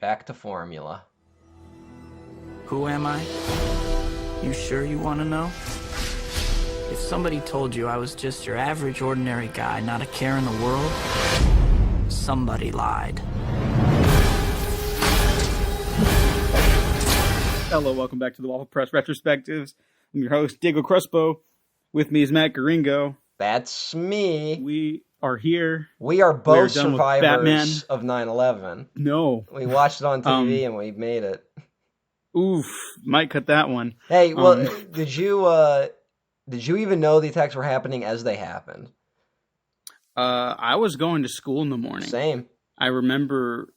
back to formula. Who am I? You sure you want to know? If somebody told you I was just your average, ordinary guy, not a care in the world, somebody lied. Hello, welcome back to the Waffle Press Retrospectives. I'm your host, Diego Crespo. With me is Matt Garingo. That's me. We are here. We are both survivors of 9/11. No. We watched it on TV and we made it. Oof, might cut that one. Hey, well, did you even know the attacks were happening as they happened? I was going to school in the morning. Same. I remember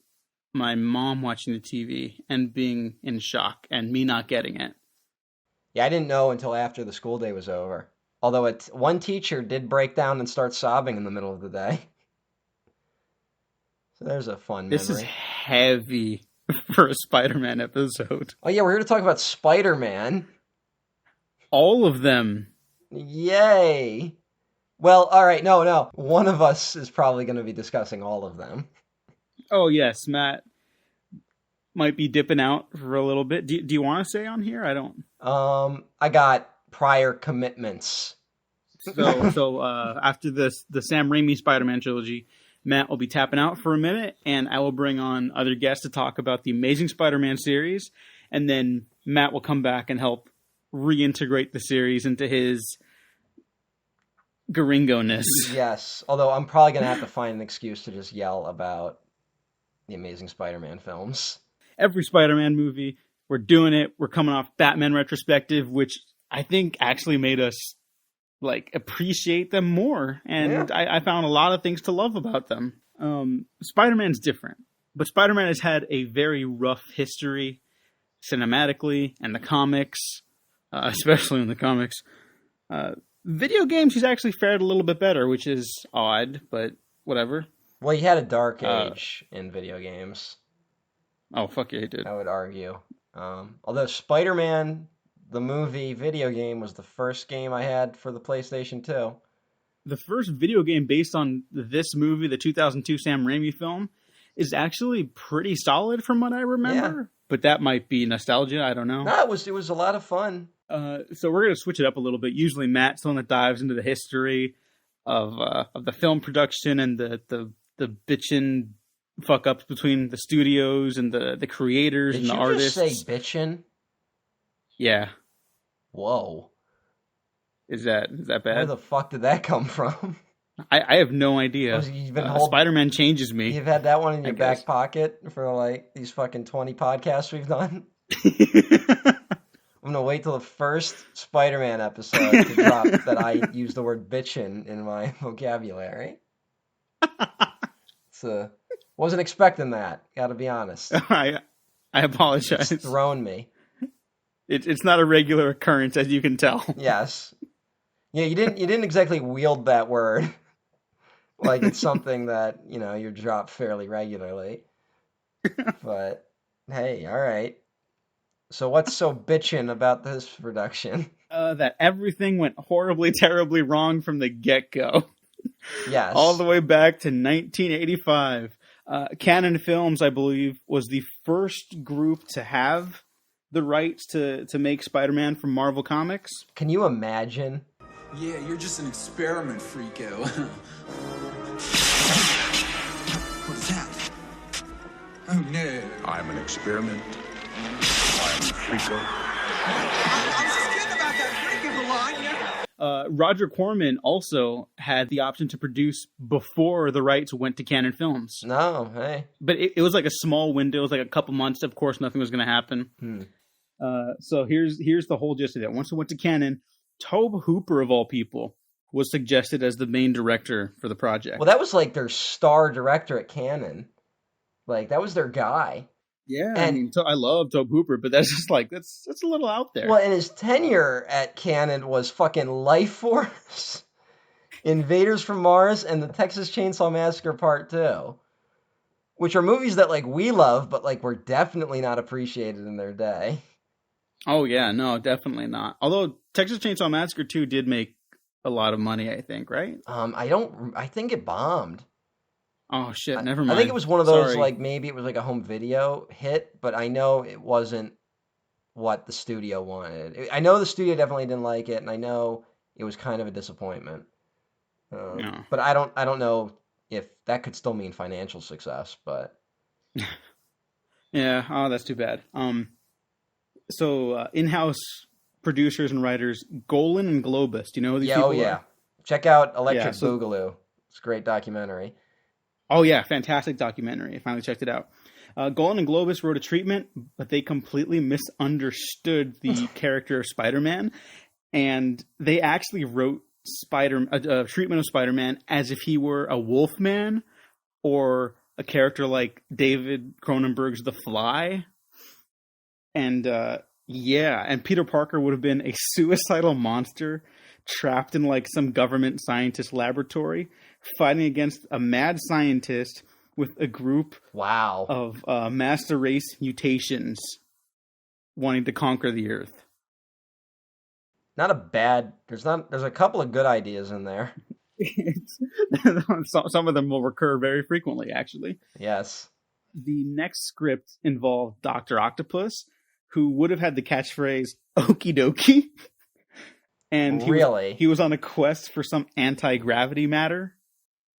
my mom watching the TV and being in shock and me not getting it. Yeah, I didn't know until after the school day was over. Although one teacher did break down and start sobbing in the middle of the day. So there's a fun memory. This is heavy for a Spider-Man episode. Oh yeah, we're here to talk about Spider-Man. All of them. Yay. Well, alright, no. One of us is probably going to be discussing all of them. Oh yes, Matt might be dipping out for a little bit. Do you want to say on here? I don't. I got prior commitments. So after the Sam Raimi Spider-Man trilogy, Matt will be tapping out for a minute, and I will bring on other guests to talk about the Amazing Spider-Man series, and then Matt will come back and help reintegrate the series into his Garingo-ness. Yes, although I'm probably going to have to find an excuse to just yell about the Amazing Spider-Man films. Every Spider-Man movie, we're doing it. We're coming off Batman Retrospective, which I think actually made us appreciate them more. And yeah. I found a lot of things to love about them. Spider-Man's different, but Spider-Man has had a very rough history cinematically and the comics, especially in the comics. Video games, he's actually fared a little bit better, which is odd, but whatever. Well, he had a dark age in video games. Oh, fuck yeah, he did. I would argue. Although Spider-Man, the movie video game, was the first game I had for the PlayStation 2. The first video game based on this movie, the 2002 Sam Raimi film, is actually pretty solid from what I remember. Yeah. But that might be nostalgia, I don't know. No, it was a lot of fun. So we're going to switch it up a little bit. Usually Matt's the one that dives into the history of the film production and the bitchin' fuck-ups between the studios and the creators and the artists. Did you just say bitchin'? Yeah. Whoa. Is that bad? Where the fuck did that come from? I have no idea. Spider-Man changes me. You've had that one in your back pocket for these fucking 20 podcasts we've done? I'm going to wait till the first Spider-Man episode to drop that I use the word bitchin' in my vocabulary. Wasn't expecting that, gotta be honest. I apologize. It's thrown me. It's not a regular occurrence, as you can tell. Yes. Yeah, you didn't exactly wield that word like it's something that, you drop fairly regularly. But hey, all right. So what's so bitchin' about this production? That everything went horribly, terribly wrong from the get-go. Yes. All the way back to 1985. Canon Films, I believe, was the first group to have the rights to make Spider-Man from Marvel Comics. Can you imagine? Yeah, you're just an experiment, freako. What is that? Oh, no. I'm an experiment. I'm a freako. I was just kidding about that freak of the line, yeah. Roger Corman also had the option to produce before the rights went to Canon Films. No, hey. But it was like a small window. It was like a couple months. Of course, nothing was going to happen. So here's the whole gist of it. Once it went to Canon, Tobe Hooper, of all people, was suggested as the main director for the project. Well, that was like their star director at Canon. That was their guy. Yeah, I love Tobe Hooper, but that's just that's a little out there. Well, and his tenure at Canon was fucking Life Force, Invaders from Mars, and the Texas Chainsaw Massacre Part 2, which are movies that we love, but were definitely not appreciated in their day. Oh yeah, no, definitely not. Although Texas Chainsaw Massacre 2 did make a lot of money, I think, right? I think it bombed. Oh shit, I, never I think it mind. was one of those Sorry. like maybe it was like a home video hit, but I know it wasn't what the studio wanted. I know the studio definitely didn't like it, and I know it was kind of a disappointment. No. But I don't know if that could still mean financial success. But Yeah, oh, that's too bad. So in-house producers and writers, Golan and Globus. Do you know who these yeah, oh people are? yeah, check out Yeah. Electric So, Boogaloo. It's a great documentary. oh yeah, fantastic documentary. I finally checked it out. Golan and Globus wrote a treatment, but they completely misunderstood the character of Spider-Man, and they actually wrote a treatment of Spider-Man as if he were a Wolfman or a character like David Cronenberg's The Fly. And yeah, and Peter Parker would have been a suicidal monster trapped in like some government scientist laboratory, fighting against a mad scientist with a group Wow. of master race mutations wanting to conquer the Earth. Not a bad. There's a couple of good ideas in there. Some of them will recur very frequently, actually. Yes. The next script involved Dr. Octopus, who would have had the catchphrase "Okie dokie," and Really? he was on a quest for some anti-gravity matter.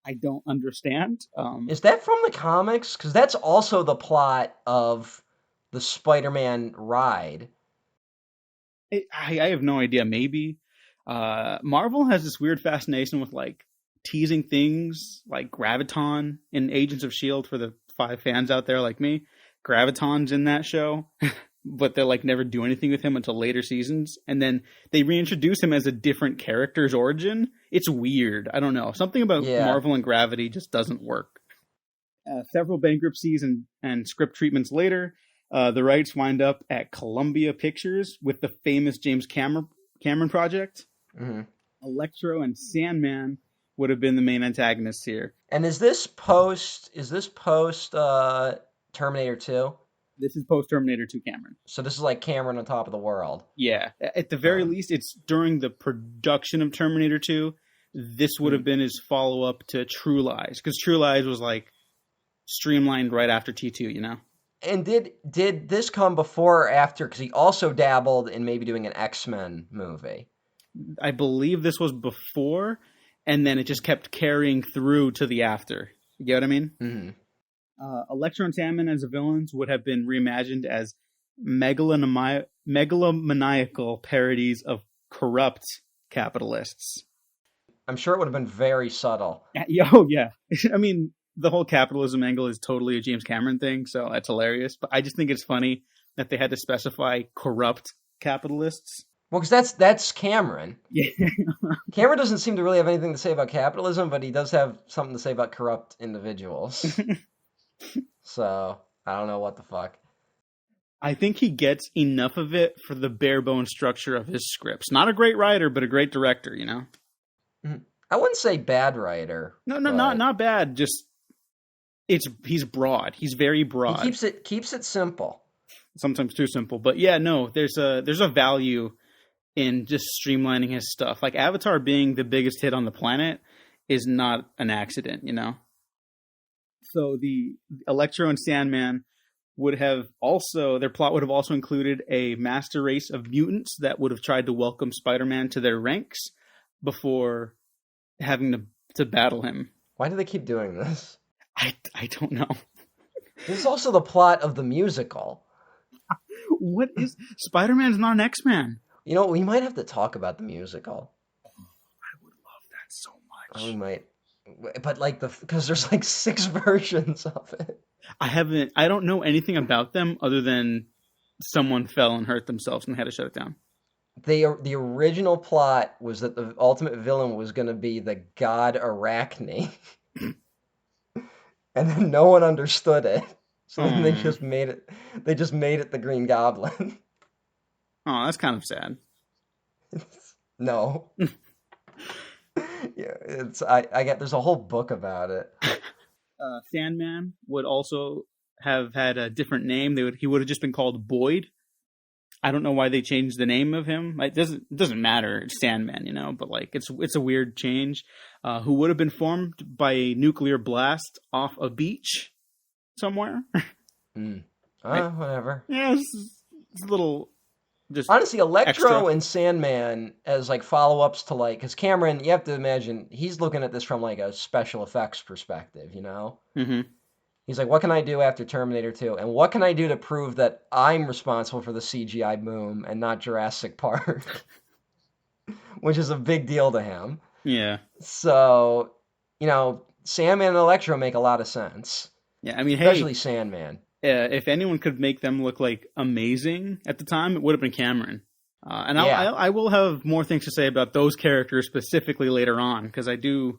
I don't understand. Is that from the comics? Because that's also the plot of the Spider-Man ride. I have no idea. Maybe Marvel has this weird fascination with like teasing things like Graviton in Agents of S.H.I.E.L.D. for the 5 fans out there like me. Graviton's in that show, but they'll like never do anything with him until later seasons, and then they reintroduce him as a different character's origin. It's weird. I don't know. Something about Marvel and Gravity just doesn't work. Several bankruptcies and script treatments later, the rights wind up at Columbia Pictures with the famous James Cameron project. Mm-hmm. Electro and Sandman would have been the main antagonists here. And is this post Terminator 2? This is post Terminator 2 Cameron. So this is like Cameron on top of the world. Yeah. At the very least, it's during the production of Terminator 2. This would have been his follow-up to True Lies, because True Lies was like streamlined right after T2, you know? And did this come before or after? Because he also dabbled in maybe doing an X-Men movie. I believe this was before, and then it just kept carrying through to the after. You get what I mean? Mm-hmm. Electro and Sandman as the villains would have been reimagined as megalomaniacal parodies of corrupt capitalists. I'm sure it would have been very subtle. Oh, yeah. I mean, the whole capitalism angle is totally a James Cameron thing, so that's hilarious. But I just think it's funny that they had to specify corrupt capitalists. Well, because that's Cameron. Yeah. Cameron doesn't seem to really have anything to say about capitalism, but he does have something to say about corrupt individuals. So, I don't know what the fuck. I think he gets enough of it for the bare bones structure of his scripts. Not a great writer, but a great director, you know? I wouldn't say bad writer. No, not bad. Just he's broad. He's very broad. He keeps it simple. Sometimes too simple, but yeah, no. There's a value in just streamlining his stuff. Like Avatar being the biggest hit on the planet is not an accident, you know. So the Electro and Sandman their plot would have also included a master race of mutants that would have tried to welcome Spider-Man to their ranks before having to battle him. Why do they keep doing this? I don't know. This is also the plot of the musical. What is... Spider-Man's not an X-Man. You know, we might have to talk about the musical. I would love that so much. We might. But like because there's like 6 versions of it. I don't know anything about them other than someone fell and hurt themselves and had to shut it down. The original plot was that the ultimate villain was going to be the god Arachne. And then no one understood it. So then they just made it the Green Goblin. Oh, that's kind of sad. No. Yeah, there's a whole book about it. Sandman would also have had a different name. He would have just been called Boyd. I don't know why they changed the name of him. It doesn't matter. It's Sandman, you know. But like, it's a weird change. who would have been formed by a nuclear blast off a beach somewhere. Whatever. Yeah, it's a little just Honestly, extra. Electro and Sandman as like follow-ups to like, because Cameron, you have to imagine he's looking at this from like a special effects perspective, you know? Mm-hmm. He's like, what can I do after Terminator 2? And what can I do to prove that I'm responsible for the CGI boom and not Jurassic Park? Which is a big deal to him. Yeah. So, Sandman and Electro make a lot of sense. Yeah, I mean, especially Sandman. If anyone could make them look like amazing at the time, it would have been Cameron. And Yeah. I will have more things to say about those characters specifically later on, because I do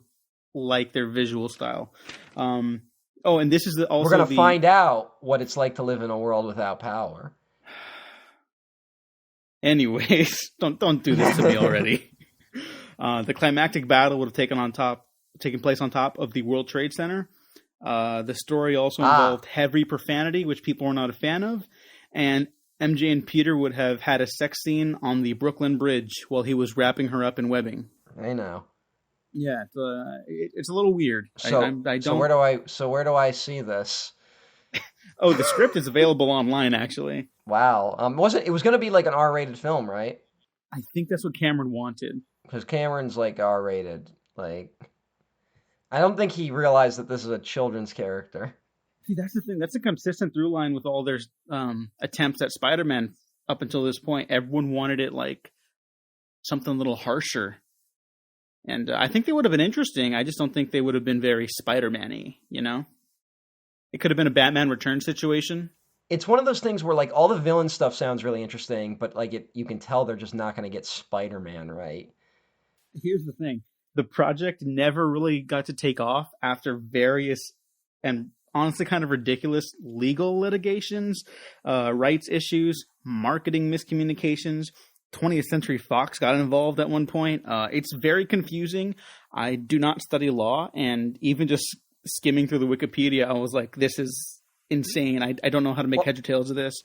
like their visual style. And this is also we're gonna find out what it's like to live in a world without power. Anyways, don't do this to me already. The climactic battle would have taken place on top of the World Trade Center. The story also involved heavy profanity, which people were not a fan of, and MJ and Peter would have had a sex scene on the Brooklyn Bridge while he was wrapping her up in webbing. I know. Yeah, it's a little weird. So, I don't. So where do I see this? Oh, the script is available online, actually. Wow. It was going to be like an R-rated film, right? I think that's what Cameron wanted. Because Cameron's like R-rated. Like, I don't think he realized that this is a children's character. See, that's the thing. That's a consistent through line with all their attempts at Spider-Man up until this point. Everyone wanted it like something a little harsher. And I think they would have been interesting. I just don't think they would have been very Spider-Man-y, you know? It could have been a Batman Returns situation. It's one of those things where like all the villain stuff sounds really interesting, but like you can tell they're just not going to get Spider-Man right. Here's the thing. The project never really got to take off after various and honestly kind of ridiculous legal litigations, rights issues, marketing miscommunications. 20th Century Fox got involved at one point. It's very confusing. I do not study law, and even just skimming through the Wikipedia, I was like, this is insane. I don't know how to make heads or tails of this.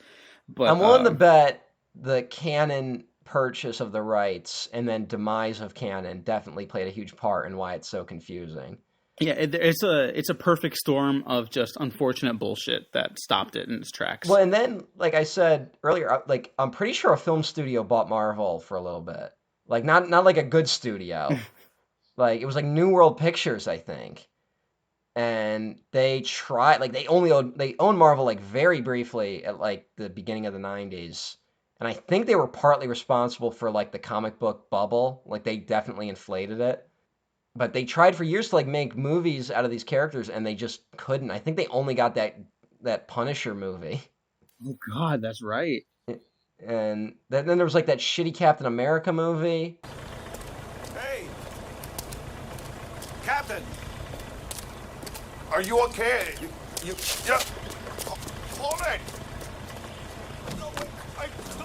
But I'm willing to bet the Canon purchase of the rights and then demise of Canon definitely played a huge part in why it's so confusing. Yeah, it's a perfect storm of just unfortunate bullshit that stopped it in its tracks. Well, and then, like I said earlier, like I'm pretty sure a film studio bought Marvel for a little bit. Like not like a good studio. Like it was like New World Pictures, I think. And they tried, like they owned Marvel like very briefly at like the beginning of the 90s. And I think they were partly responsible for like the comic book bubble. Like they definitely inflated it. But they tried for years to like make movies out of these characters, and they just couldn't. I think they only got that Punisher movie. Oh God, that's right. And then there was like that shitty Captain America movie. Hey! Captain! Are you okay? Yeah. Hold it! No,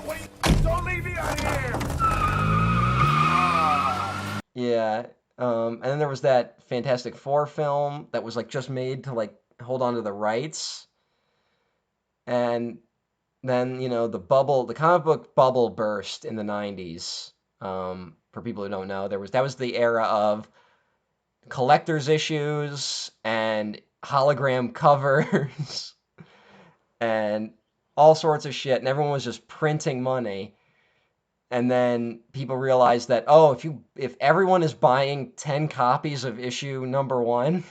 wait, don't leave me out here! Yeah. And then there was that Fantastic Four film that was like just made to like hold on to the rights. And then, the comic book bubble burst in the 90s. For people who don't know, that was the era of collector's issues and hologram covers and all sorts of shit. And everyone was just printing money. And then people realized that, if everyone is buying 10 copies of issue number 1,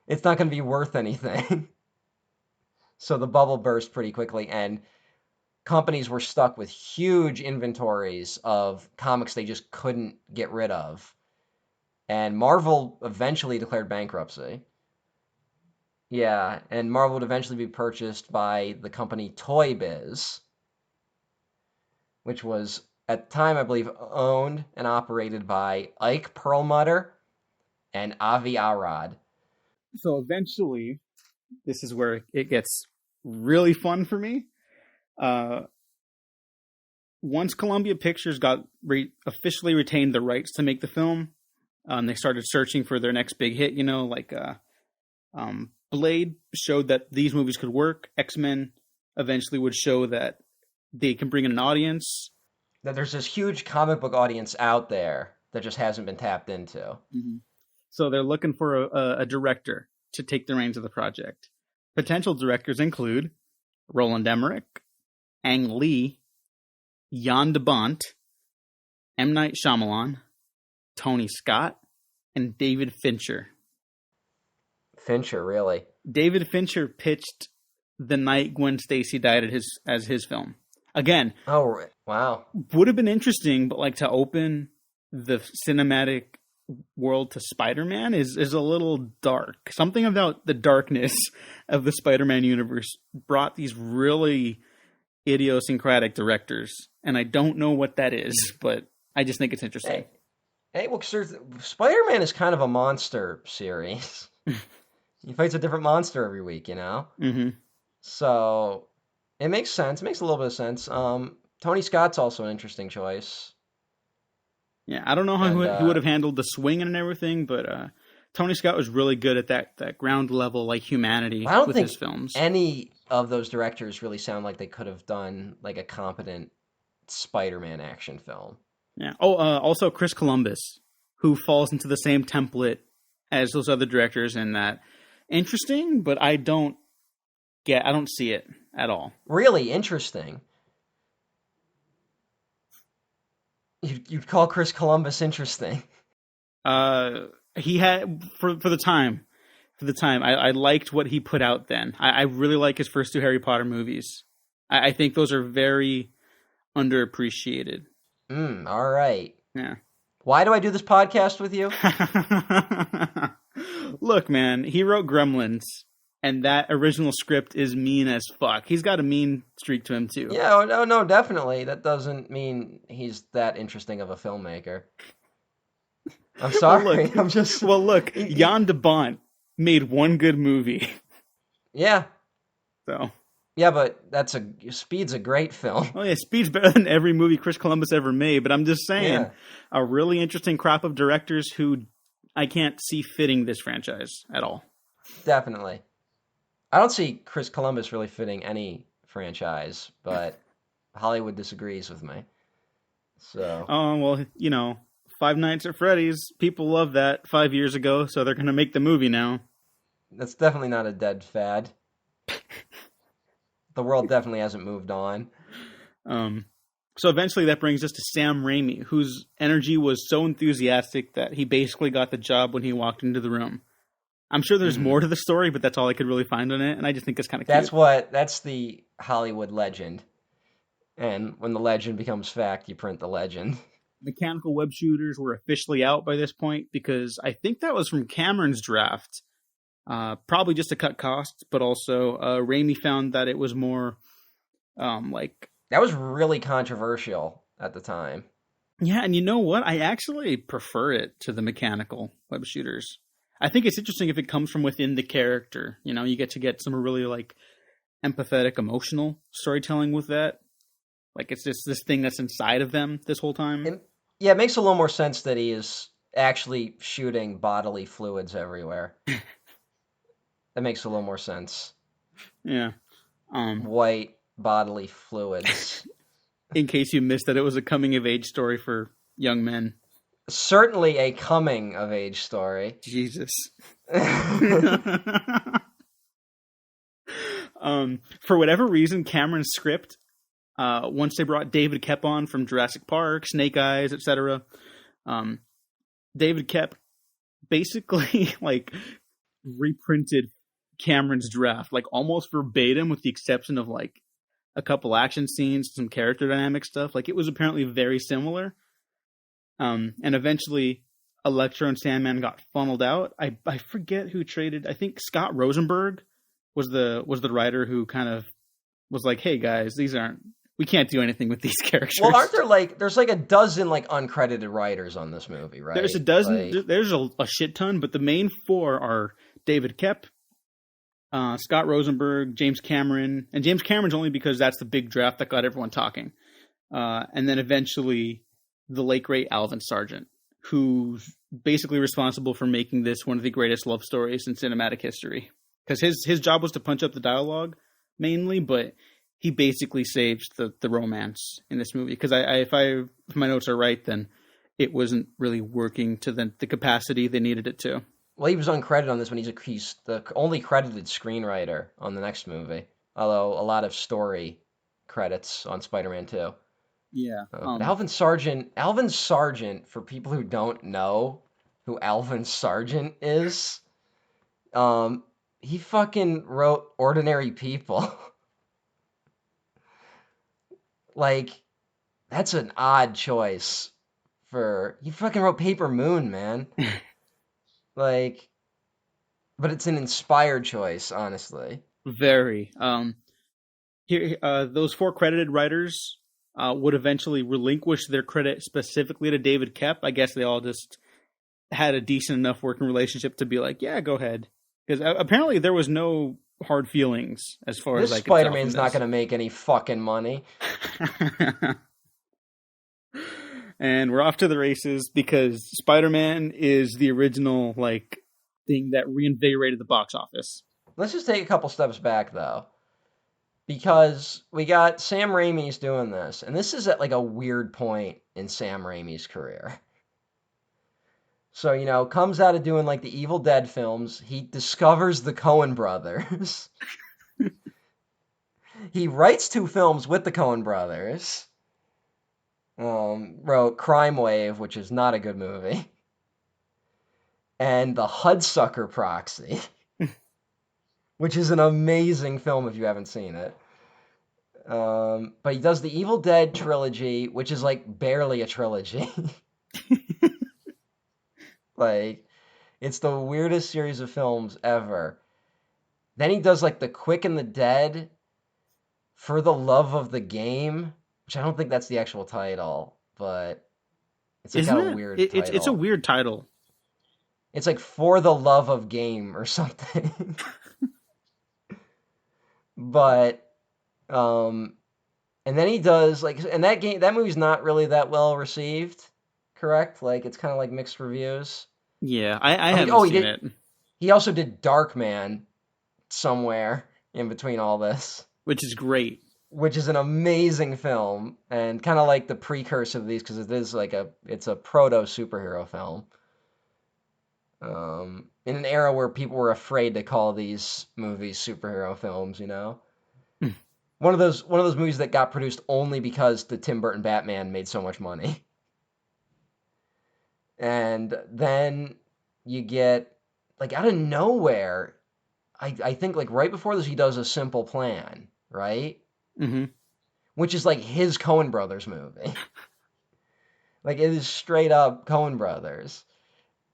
it's not going to be worth anything. So the bubble burst pretty quickly, and companies were stuck with huge inventories of comics they just couldn't get rid of. And Marvel eventually declared bankruptcy. Yeah, and Marvel would eventually be purchased by the company Toy Biz, which was, at the time, I believe, owned and operated by Ike Perlmutter and Avi Arad. So eventually, this is where it gets really fun for me. Once Columbia Pictures officially retained the rights to make the film, they started searching for their next big hit, Blade showed that these movies could work. X-Men eventually would show that they can bring in an audience. That there's this huge comic book audience out there that just hasn't been tapped into. So they're looking for a director to take the reins of the project. Potential directors include Roland Emmerich, Ang Lee, Jan de Bont, M. Night Shyamalan, Tony Scott, and David Fincher. Fincher, really? David Fincher pitched The Night Gwen Stacy Died as his film. Again, Oh, wow. would have been interesting, but like to open the cinematic world to Spider-Man is a little dark. Something about the darkness of the Spider-Man universe brought these really idiosyncratic directors, and I don't know what that is, but I just think it's interesting. Hey, well, Spider-Man is kind of a monster series. He fights a different monster every week, you know? Mm-hmm. So it makes sense. It makes a little bit of sense. Tony Scott's also an interesting choice. Yeah, I don't know how he would have handled the swinging and everything, but Tony Scott was really good at that ground level, like humanity I don't with think his films. any of those directors really sound like they could have done like a competent Spider-Man action film. Yeah. Oh, also Chris Columbus, who falls into the same template as those other directors, in that interesting, but I don't see it at all. Really interesting. You'd call Chris Columbus interesting. He had for the time. I liked what he put out then. I really like his first two Harry Potter movies. I think those are very underappreciated. All right. Yeah. Why do I do this podcast with you? Look, man, he wrote Gremlins, and that original script is mean as fuck. He's got a mean streak to him too. Yeah, no, definitely. That doesn't mean he's that interesting of a filmmaker. I'm sorry. Well, look, Jan de Bont made one good movie. Yeah. So. Yeah, but Speed's a great film. Oh yeah, Speed's better than every movie Chris Columbus ever made, but I'm just saying, a really interesting crop of directors who I can't see fitting this franchise at all. Definitely. I don't see Chris Columbus really fitting any franchise, but Hollywood disagrees with me. So. Oh, well, you know, Five Nights at Freddy's, people loved that 5 years ago, so they're going to make the movie now. That's definitely not a dead fad. The world definitely hasn't moved on. So eventually that brings us to Sam Raimi, whose energy was so enthusiastic that he basically got the job when he walked into the room. I'm sure there's more to the story, but that's all I could really find on it, and I just think it's kind of cute. That's the Hollywood legend. And when the legend becomes fact, you print the legend. Mechanical web shooters were officially out by this point, because I think that was from Cameron's draft. Probably just to cut costs, but also Raimi found that it was more That was really controversial at the time. Yeah, and you know what? I actually prefer it to the mechanical web shooters. I think it's interesting if it comes from within the character. You know, you get to get some really like empathetic, emotional storytelling with that. Like it's just this thing that's inside of them this whole time. It makes a little more sense that he is actually shooting bodily fluids everywhere. That makes a little more sense. Yeah. White bodily fluids. In case you missed that, it was a coming-of-age story for young men. Certainly a coming-of-age story. Jesus. For whatever reason, Cameron's script, once they brought David Koepp on from Jurassic Park, Snake Eyes, etc., David Koepp basically like reprinted Cameron's draft, like almost verbatim, with the exception of like a couple action scenes, some character dynamic stuff. Like it was apparently very similar. And eventually Electro and Sandman got funneled out. I forget who traded. I think Scott Rosenberg was the writer who kind of was like, hey guys, we can't do anything with these characters. Well, aren't there there's like a dozen like uncredited writers on this movie, right? There's a dozen, there's a shit ton, but the main four are David Koepp, Scott Rosenberg, James Cameron, and James Cameron's only because that's the big draft that got everyone talking. And then eventually the late great Alvin Sargent, who's basically responsible for making this one of the greatest love stories in cinematic history. Because his job was to punch up the dialogue mainly, but he basically saves the romance in this movie. Because if my notes are right, then it wasn't really working to the capacity they needed it to. Well, he was uncredited on this one. He's the only credited screenwriter on the next movie, although a lot of story credits on Spider-Man 2. Yeah. But Alvin Sargent, for people who don't know who Alvin Sargent is, he fucking wrote Ordinary People. Like, that's an odd choice he fucking wrote Paper Moon, man. Like, but it's an inspired choice, honestly. Very. Here, those 4 credited writers would eventually relinquish their credit specifically to David Koepp. I guess they all just had a decent enough working relationship to be like, yeah, go ahead. Because apparently there was no hard feelings as far as I could tell. Spider-Man's not going to make any fucking money. And we're off to the races because Spider-Man is the original thing that reinvigorated the box office. Let's just take a couple steps back, though. Because we got Sam Raimi's doing this, and this is at a weird point in Sam Raimi's career. So, comes out of doing the Evil Dead films, he discovers the Coen brothers. He writes 2 films with the Coen brothers. Wrote Crime Wave, which is not a good movie. And The Hudsucker Proxy. Which is an amazing film if you haven't seen it. But he does the Evil Dead trilogy, which is barely a trilogy. It's the weirdest series of films ever. Then he does The Quick and the Dead, For the Love of the Game, which I don't think that's the actual title, but it's got a weird title. It's a weird title. It's For the Love of Game or something. But, and then he does, and that movie's not really that well received, correct? It's kind of mixed reviews. Yeah, I haven't seen it. He also did Darkman somewhere in between all this. Which is great. Which is an amazing film, and kind of the precursor of these, because it is it's a proto-superhero film. In an era where people were afraid to call these movies superhero films, One of those movies that got produced only because the Tim Burton Batman made so much money. And then you get out of nowhere, I think right before this he does A Simple Plan, right? Mm-hmm. Which is his Coen Brothers movie. It is straight up Coen Brothers.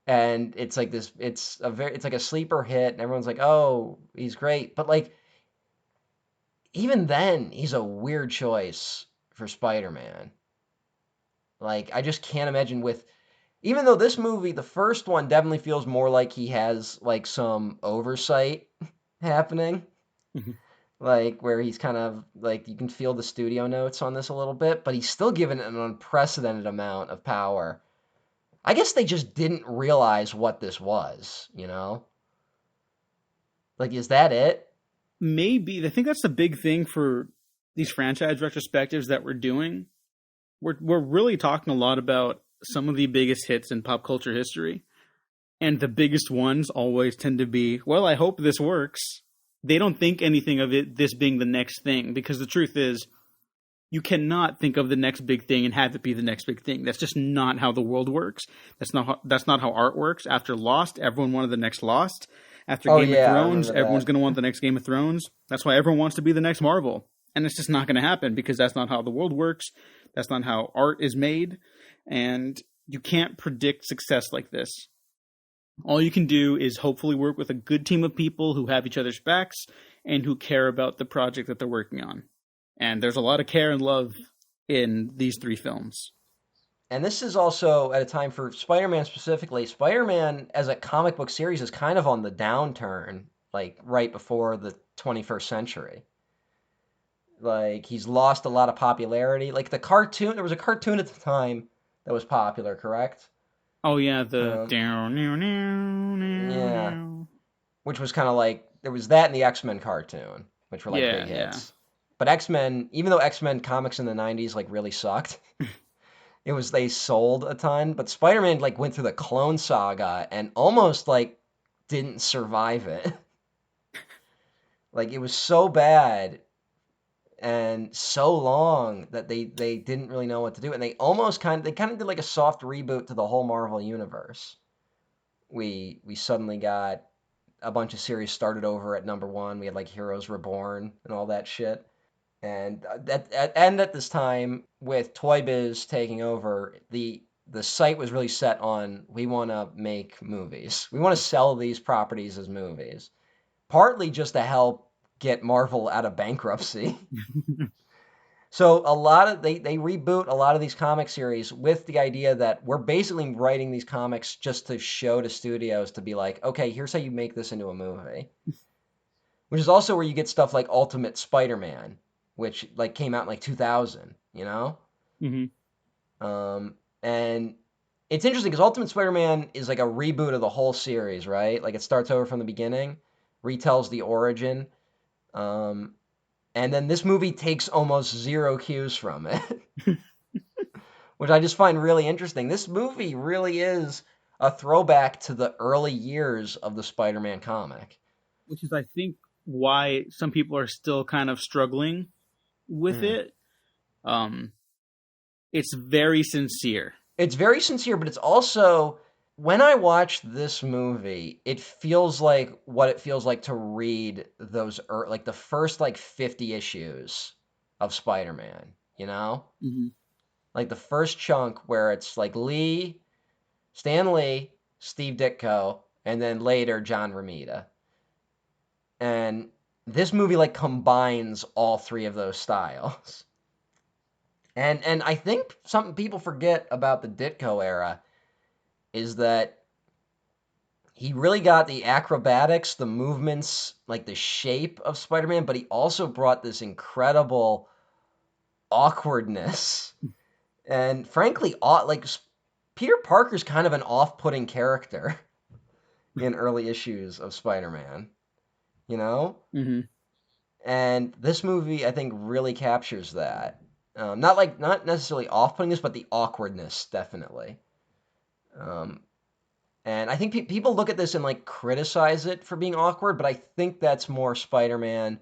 And it's it's a sleeper hit, and everyone's oh, he's great. But even then, he's a weird choice for Spider-Man. I just can't imagine even though this movie, the first one, definitely feels more like he has some oversight happening. Mm-hmm. Where he's kind of you can feel the studio notes on this a little bit, but he's still given an unprecedented amount of power. I guess they just didn't realize what this was, is that it? Maybe. I think that's the big thing for these franchise retrospectives that we're doing. We're really talking a lot about some of the biggest hits in pop culture history. And the biggest ones always tend to be, well, I hope this works. They don't think anything of this being the next thing, because the truth is, you cannot think of the next big thing and have it be the next big thing. That's just not how the world works. That's not how art works. After Lost, everyone wanted the next Lost. After Game of Thrones, everyone's going to want the next Game of Thrones. That's why everyone wants to be the next Marvel. And it's just not going to happen, because that's not how the world works. That's not how art is made. And you can't predict success like this. All you can do is hopefully work with a good team of people who have each other's backs and who care about the project that they're working on. And there's a lot of care and love in these 3 films. And this is also at a time for Spider-Man specifically. Spider-Man as a comic book series is kind of on the downturn, right before the 21st century. He's lost a lot of popularity. The cartoon, there was a cartoon at the time that was popular, correct? Oh, yeah, yeah. Which was kind of there was that and the X-Men cartoon, which were big hits. Yeah. But X-Men, even though X-Men comics in the 90s really sucked, it was they sold a ton, but Spider-Man like went through the Clone Saga and almost like didn't survive it. Like it was so bad and so long that they didn't really know what to do, and they kind of did like a soft reboot to the whole Marvel universe. We suddenly got a bunch of series started over at number one. We had like Heroes Reborn and all that shit. And at this time, with Toy Biz taking over, the site was really set on we want to make movies. We want to sell these properties as movies, partly just to help get Marvel out of bankruptcy. So a lot of they reboot a lot of these comic series with the idea that we're basically writing these comics just to show to studios to be like, okay, here's how you make this into a movie. Which is also where you get stuff like Ultimate Spider-Man, which like came out in like 2000, you know? Hmm. And it's interesting because Ultimate Spider-Man is like a reboot of the whole series, right? Like it starts over from the beginning, retells the origin. Um, and then this movie takes almost zero cues from it, which I just find really interesting. This movie really is a throwback to the early years of the Spider-Man comic. Which is, I think, why some people are still kind of struggling with Mhm. it. Um, it's very sincere. It's very sincere, but it's also when I watch this movie, it feels like what it feels like to read those like the first like 50 issues of Spider-Man, you know? Hmm. Like the first chunk where it's like Stan Lee, Steve Ditko, and then later John Romita. And this movie like combines all three of those styles. And I think something people forget about the Ditko era is that he really got the acrobatics, the movements, like the shape of Spider-Man, but he also brought this incredible awkwardness. And frankly, Peter Parker's kind of an off-putting character in early issues of Spider-Man, you know? Hmm. And this movie, I think, really captures that. Not necessarily off-puttingness, but the awkwardness, definitely. Um, And I think people look at this and like criticize it for being awkward, but I think that's more Spider-Man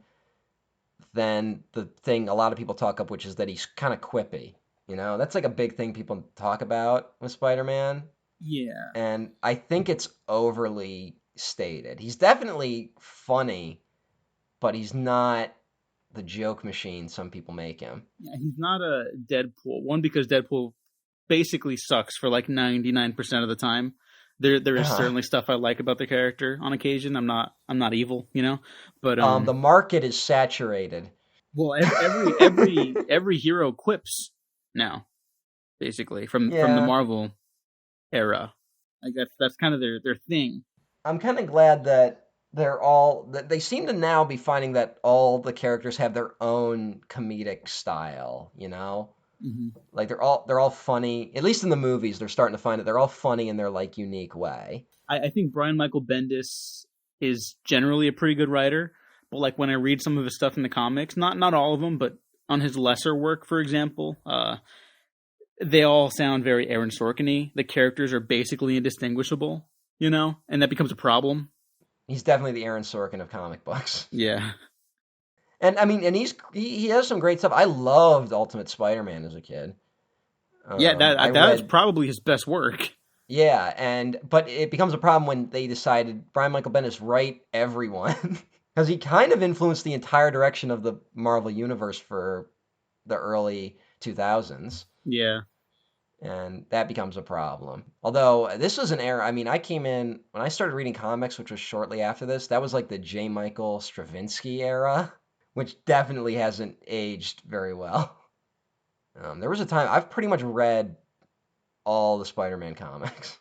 than the thing a lot of people talk up, which is that he's kind of quippy. You know, that's like a big thing people talk about with Spider-Man, Yeah. and I think it's overly stated. He's definitely funny, but he's not the joke machine some people make him. Yeah, he's not a Deadpool. One, because Deadpool basically sucks for like 99% of the time. There is Uh, certainly stuff I like about the character on occasion. I'm not evil, you know. But the market is saturated. well, every hero quips now, basically from the Yeah, Marvel era. Like that's kind of their thing. I'm kind of glad that that they seem to now be finding that all the characters have their own comedic style, you know? Hmm. Like they're all funny. At least in the movies, they're starting to find that they're all funny in their like unique way. I think Brian Michael Bendis is generally a pretty good writer, but like when I read some of his stuff in the comics, not all of them, but on his lesser work, for example, they all sound very Aaron Sorkin-y. The characters are basically indistinguishable, you know, and that becomes a problem. He's definitely the Aaron Sorkin of comic books. Yeah, And I mean, and he has some great stuff. I loved Ultimate Spider-Man as a kid. yeah, I that is read probably his best work. Yeah, and but it becomes a problem when they decided Brian Michael Bendis write everyone because he kind of influenced the entire direction of the Marvel universe for the early 2000s, Yeah. and that becomes a problem. Although this was an era, I mean, I came in when I started reading comics, which was shortly after this. That was like the J. Michael Straczynski era, which definitely hasn't aged very well. There was a time I've pretty much read all the Spider-Man comics.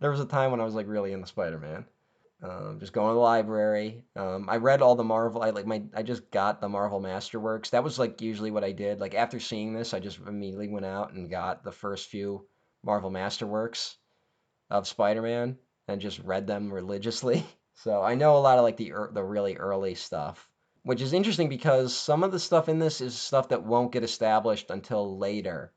There was a time when I was like really into Spider-Man. Just going to the library. I read all the Marvel. I just got the Marvel Masterworks. That was like usually what I did. Like after seeing this, I just immediately went out and got the first few Marvel Masterworks of Spider-Man and just read them religiously. So I know a lot of like the really early stuff, which is interesting because some of the stuff in this is stuff that won't get established until later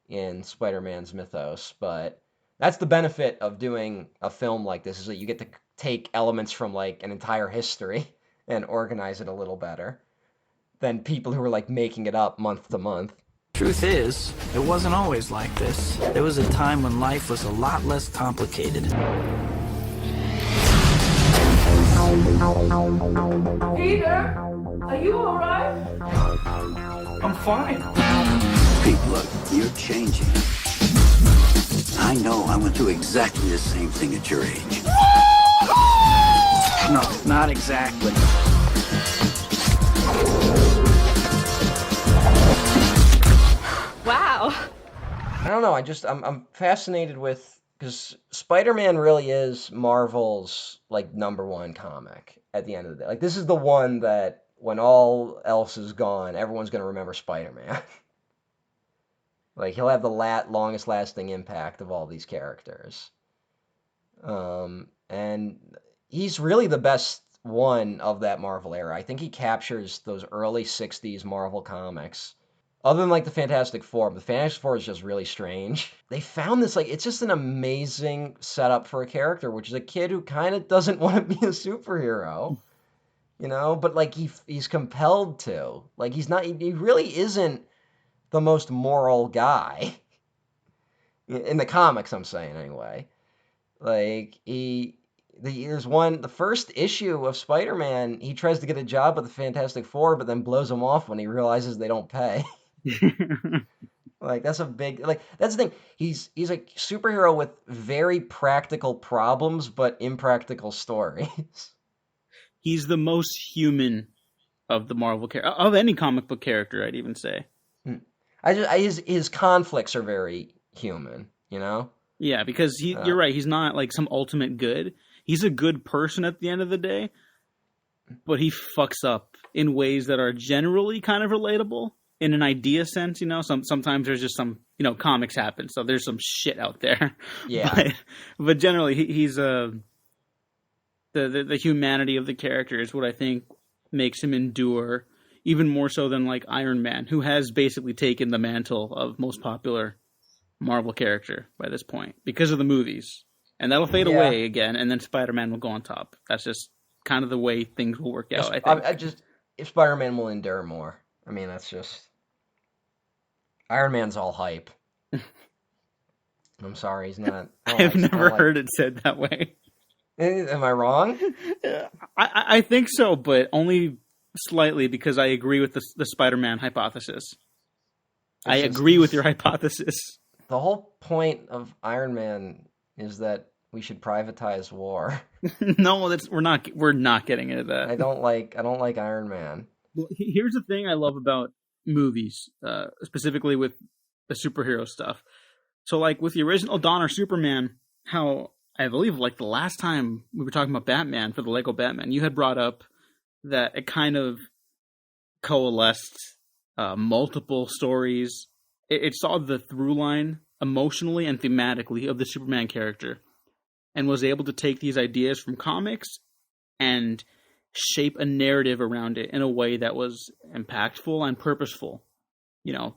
in Spider-Man's mythos, but that's the benefit of doing a film like this, is that you get to take elements from like an entire history and organize it a little better than people who are like making it up month to month. Truth is, it wasn't always like this. There was a time when life was a lot less complicated. Peter, are you all right? I'm fine. Pete, look, you're changing. I know I went through exactly the same thing at your age. No, not exactly. Wow. I don't know. I'm fascinated with, because Spider-Man really is Marvel's like #1 comic at the end of the day. Like this is the one that when all else is gone, everyone's gonna remember Spider-Man. Like he'll have the longest lasting impact of all these characters. And he's really the best one of that Marvel era. I think he captures those early 60s Marvel comics. Other than like the Fantastic Four, but the Fantastic Four is just really strange. They found this, like, it's just an amazing setup for a character, which is a kid who kind of doesn't want to be a superhero, you know, but like he's compelled to. Like he really isn't the most moral guy in the comics, I'm saying anyway. Like the first issue of Spider-Man, he tries to get a job with the Fantastic Four, but then blows them off when he realizes they don't pay. Like that's the thing. He's a superhero with very practical problems, but impractical stories. He's the most human of the Marvel of any comic book character, I'd even say. His conflicts are very human, you know? Yeah, because you're right. He's not like some ultimate good. He's a good person at the end of the day, but he fucks up in ways that are generally kind of relatable in an idea sense. You know, sometimes there's just some, you know, comics happen, so there's some shit out there. Yeah. But generally, he's the humanity of the character is what I think makes him endure even more so than like Iron Man, who has basically taken the mantle of most popular Marvel character by this point because of the movies. And that'll fade away again, and then Spider-Man will go on top. That's just kind of the way things will work out, I think. If Spider-Man will endure more. I mean, that's just... Iron Man's all hype. I'm sorry, he's not... I've never heard it said that way. Am I wrong? I think so, but only slightly, because I agree with the Spider-Man hypothesis. I agree with your hypothesis. The whole point of Iron Man is that we should privatize war. No, we're not getting into that. I don't like Iron Man. Well, here's the thing I love about movies, specifically with the superhero stuff. So, like with the original Donner Superman, how I believe like the last time we were talking about Batman for the Lego Batman, you had brought up that it kind of coalesced multiple stories. It saw the through line emotionally and thematically of the Superman character, and was able to take these ideas from comics and shape a narrative around it in a way that was impactful and purposeful. You know,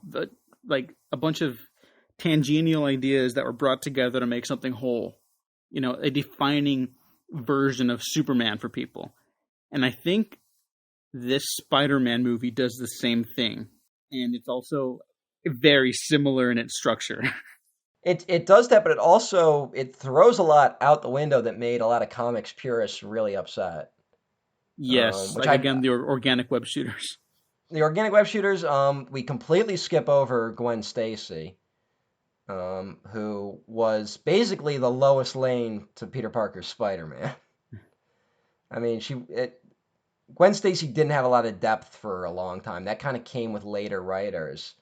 like a bunch of tangential ideas that were brought together to make something whole. You know, a defining version of Superman for people. And I think this Spider-Man movie does the same thing. And it's also very similar in its structure. It does that, but it throws a lot out the window that made a lot of comics purists really upset. Yes, the organic web shooters. The organic web shooters, we completely skip over Gwen Stacy, who was basically the Lois Lane to Peter Parker's Spider-Man. I mean, Gwen Stacy didn't have a lot of depth for a long time. That kind of came with later writers.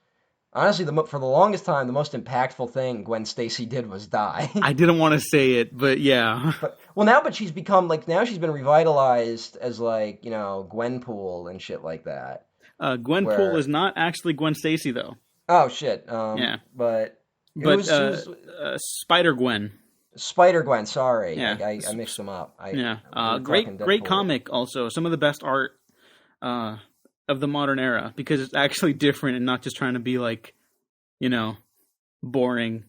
Honestly, for the longest time, the most impactful thing Gwen Stacy did was die. I didn't want to say it, but yeah. But she's become, like, now she's been revitalized as, like, you know, Gwenpool and shit like that. Gwenpool is not actually Gwen Stacy, though. Oh, shit. Yeah. But Spider-Gwen. Spider-Gwen, sorry. Yeah. I mixed them up. Great comic, also. Some of the best art of the modern era, because it's actually different and not just trying to be like, you know, boring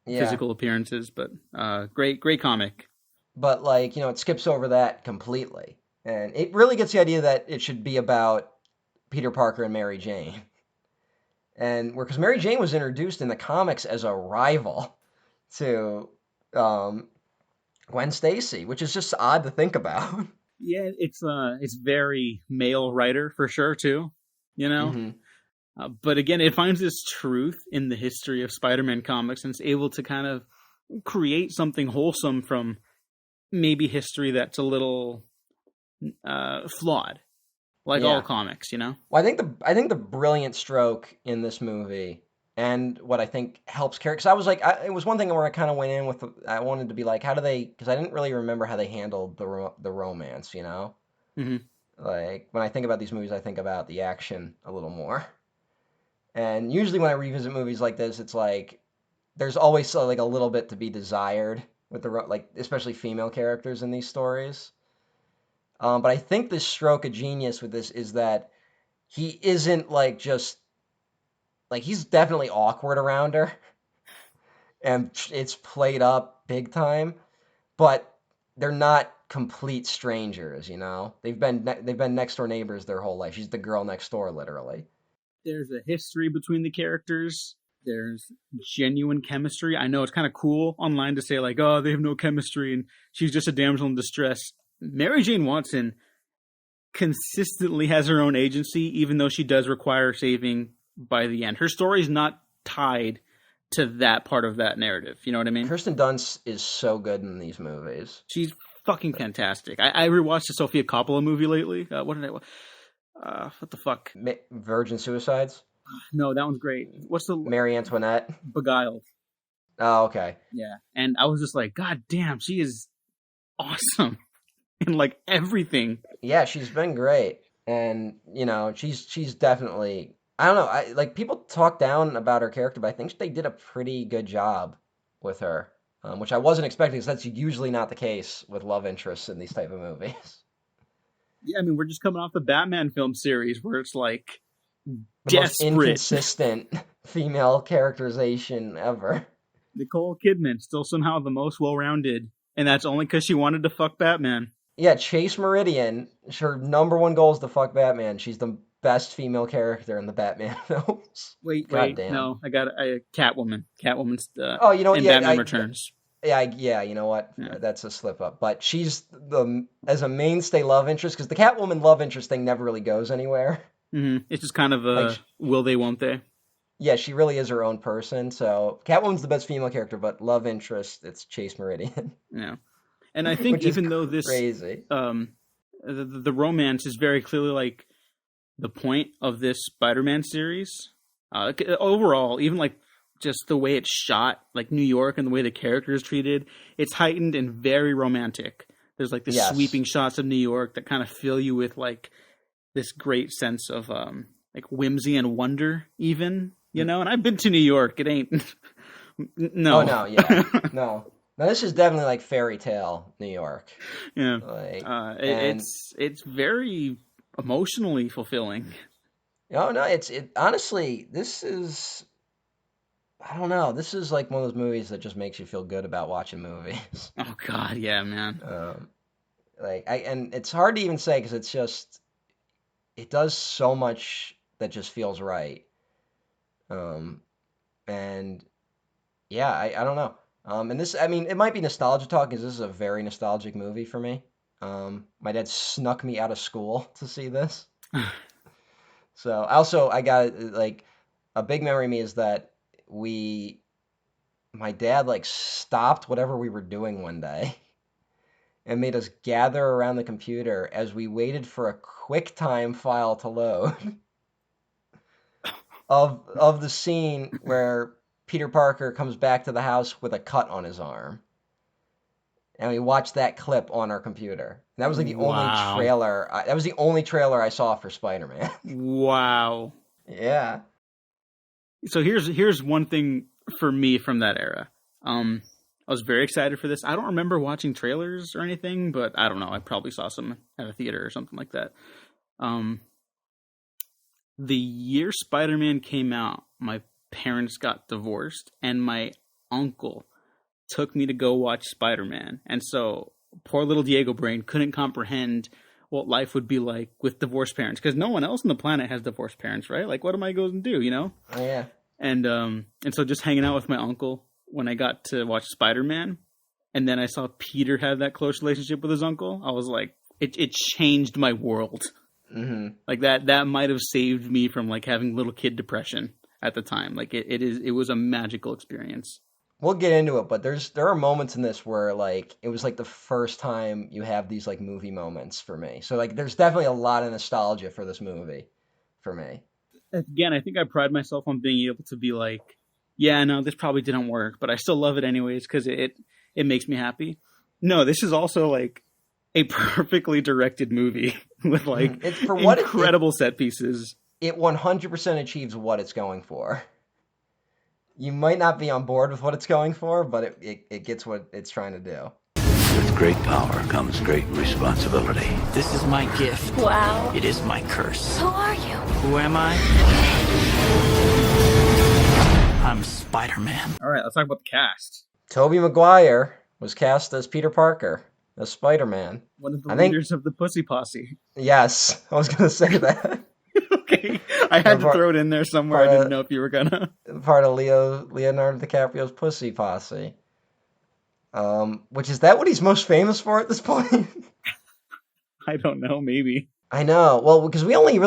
Yeah. physical appearances, but great comic. But like, it skips over that completely. And it really gets the idea that it should be about Peter Parker and Mary Jane. And because Mary Jane was introduced in the comics as a rival to Gwen Stacy, which is just odd to think about. Yeah, it's very male writer for sure too, Mm-hmm. But again, it finds this truth in the history of Spider-Man comics, and it's able to kind of create something wholesome from maybe history that's a little flawed, like all comics, Well, I think the brilliant stroke in this movie, and what I think helps character, because I was like, it was one thing where I kind of went in with, I wanted to be like, how do they? Because I didn't really remember how they handled the romance, Mm-hmm. Like when I think about these movies, I think about the action a little more. And usually when I revisit movies like this, it's like there's always like a little bit to be desired with like especially female characters in these stories. But I think the stroke of genius with this is that he isn't like just like he's definitely awkward around her, and it's played up big time. But they're not complete strangers, They've been next door neighbors their whole life. She's the girl next door, literally. There's a history between the characters. There's genuine chemistry. I know it's kind of cool online to say like, oh, they have no chemistry and she's just a damsel in distress. Mary Jane Watson consistently has her own agency, even though she does require saving by the end. Her story's not tied to that part of that narrative. You know what I mean? Kirsten Dunst is so good in these movies. She's fucking fantastic. I rewatched the Sofia Coppola movie lately. What the fuck? Virgin Suicides? No, that one's great. What's the Marie Antoinette? Beguiled. Oh, okay. Yeah, and I was just like, God damn, she is awesome in like everything. Yeah, she's been great, and she's definitely. I don't know. Like people talk down about her character, but I think they did a pretty good job with her, which I wasn't expecting, because that's usually not the case with love interests in these type of movies. Yeah, I mean, we're just coming off the Batman film series where it's like The most desperate. inconsistent female characterization ever. Nicole Kidman, still somehow the most well-rounded, and that's only because she wanted to fuck Batman. Yeah, Chase Meridian, her number one goal is to fuck Batman. She's the best female character in the Batman films. Wait, Goddamn. no, I got Catwoman. Catwoman's Oh, you know what? in Yeah, Batman Returns. Yeah, you know what? Yeah. That's a slip up. But she's as a mainstay love interest, because the Catwoman love interest thing never really goes anywhere. Mm-hmm. It's just kind of a Like, will they, won't they? Yeah, she really is her own person. So Catwoman's the best female character, but love interest, it's Chase Meridian. Yeah, and I think Which is even though this crazy. the romance is very clearly like the point of this Spider-Man series. Overall, even like just the way it's shot, like New York and the way the character is treated, it's heightened and very romantic. There's like this sweeping shots of New York that kind of fill you with like this great sense of like whimsy and wonder, even, And I've been to New York. It ain't no. Oh no, yeah, no. Now this is definitely like fairy tale New York. Yeah, Like, it's very emotionally fulfilling. Oh no, honestly, this is. I don't know. This is like one of those movies that just makes you feel good about watching movies. Oh God, yeah, man. And it's hard to even say, because it's just, it does so much that just feels right. And yeah, I don't know. And this, I mean, it might be nostalgia talk, because this is a very nostalgic movie for me. My dad snuck me out of school to see this. So I got like a big memory of me is that my dad like stopped whatever we were doing one day and made us gather around the computer as we waited for a QuickTime file to load of the scene where Peter Parker comes back to the house with a cut on his arm. And we watched that clip on our computer. And that was like the only trailer. That was the only trailer I saw for Spider-Man. Wow. Yeah. So here's one thing for me from that era. I was very excited for this. I don't remember watching trailers or anything, but I don't know. I probably saw some at a theater or something like that. The year Spider-Man came out, my parents got divorced, and my uncle took me to go watch Spider-Man. And so poor little Diego brain couldn't comprehend what life would be like with divorced parents, because no one else on the planet has divorced parents, right? Like, what am I going to do, you know? Oh, yeah. And so just hanging out with my uncle when I got to watch Spider-Man, and then I saw Peter have that close relationship with his uncle, I was like, it changed my world. Mm-hmm. Like that might have saved me from like having little kid depression at the time. Like it was a magical experience. We'll get into it, but there are moments in this where like it was like the first time you have these like movie moments for me. So like there's definitely a lot of nostalgia for this movie for me. Again, I think I pride myself on being able to be like, yeah, no, this probably didn't work, but I still love it anyways because it makes me happy. No, this is also like a perfectly directed movie with like it's for what incredible set pieces. It 100% achieves what it's going for. You might not be on board with what it's going for, but it gets what it's trying to do. With great power comes great responsibility. This is my gift. Wow. It is my curse. Who are you? Who am I? I'm Spider-Man. All right, let's talk about the cast. Tobey Maguire was cast as Peter Parker, as Spider-Man. One of the leaders of the Pussy Posse. Yes, I was going to say that. Okay, I had to throw it in there somewhere. I didn't know if you were gonna. Part of Leonardo DiCaprio's Pussy Posse. Which is that what he's most famous for at this point? I don't know, maybe. I know. Well, because I only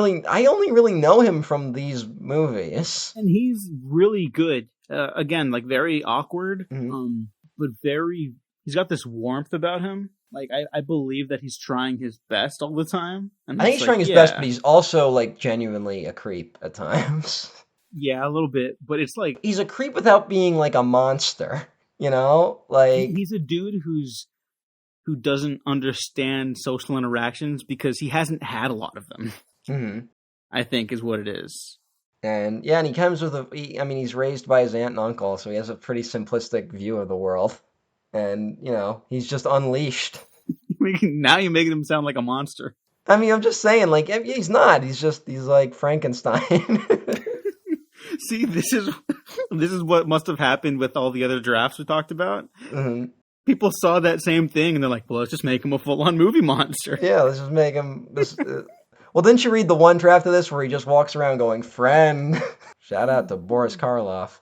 really know him from these movies. And he's really good. Again, like very awkward, but he's got this warmth about him. Like, I believe that he's trying his best all the time. And I think he's trying his best, but he's also, like, genuinely a creep at times. Yeah, a little bit. But it's like... He's a creep without being, like, a monster, you know? Like... He's a dude who doesn't understand social interactions because he hasn't had a lot of them. Mm-hmm. I think is what it is. And, yeah, and he comes with he's raised by his aunt and uncle, so he has a pretty simplistic view of the world. And, you know, he's just unleashed. Now you're making him sound like a monster. I mean, I'm just saying, like, he's not. He's like Frankenstein. See, this is what must have happened with all the other drafts we talked about. Mm-hmm. People saw that same thing, and they're like, well, let's just make him a full-on movie monster. Yeah, let's just make him... Well, didn't you read the one draft of this where he just walks around going, friend? Shout out to Boris Karloff.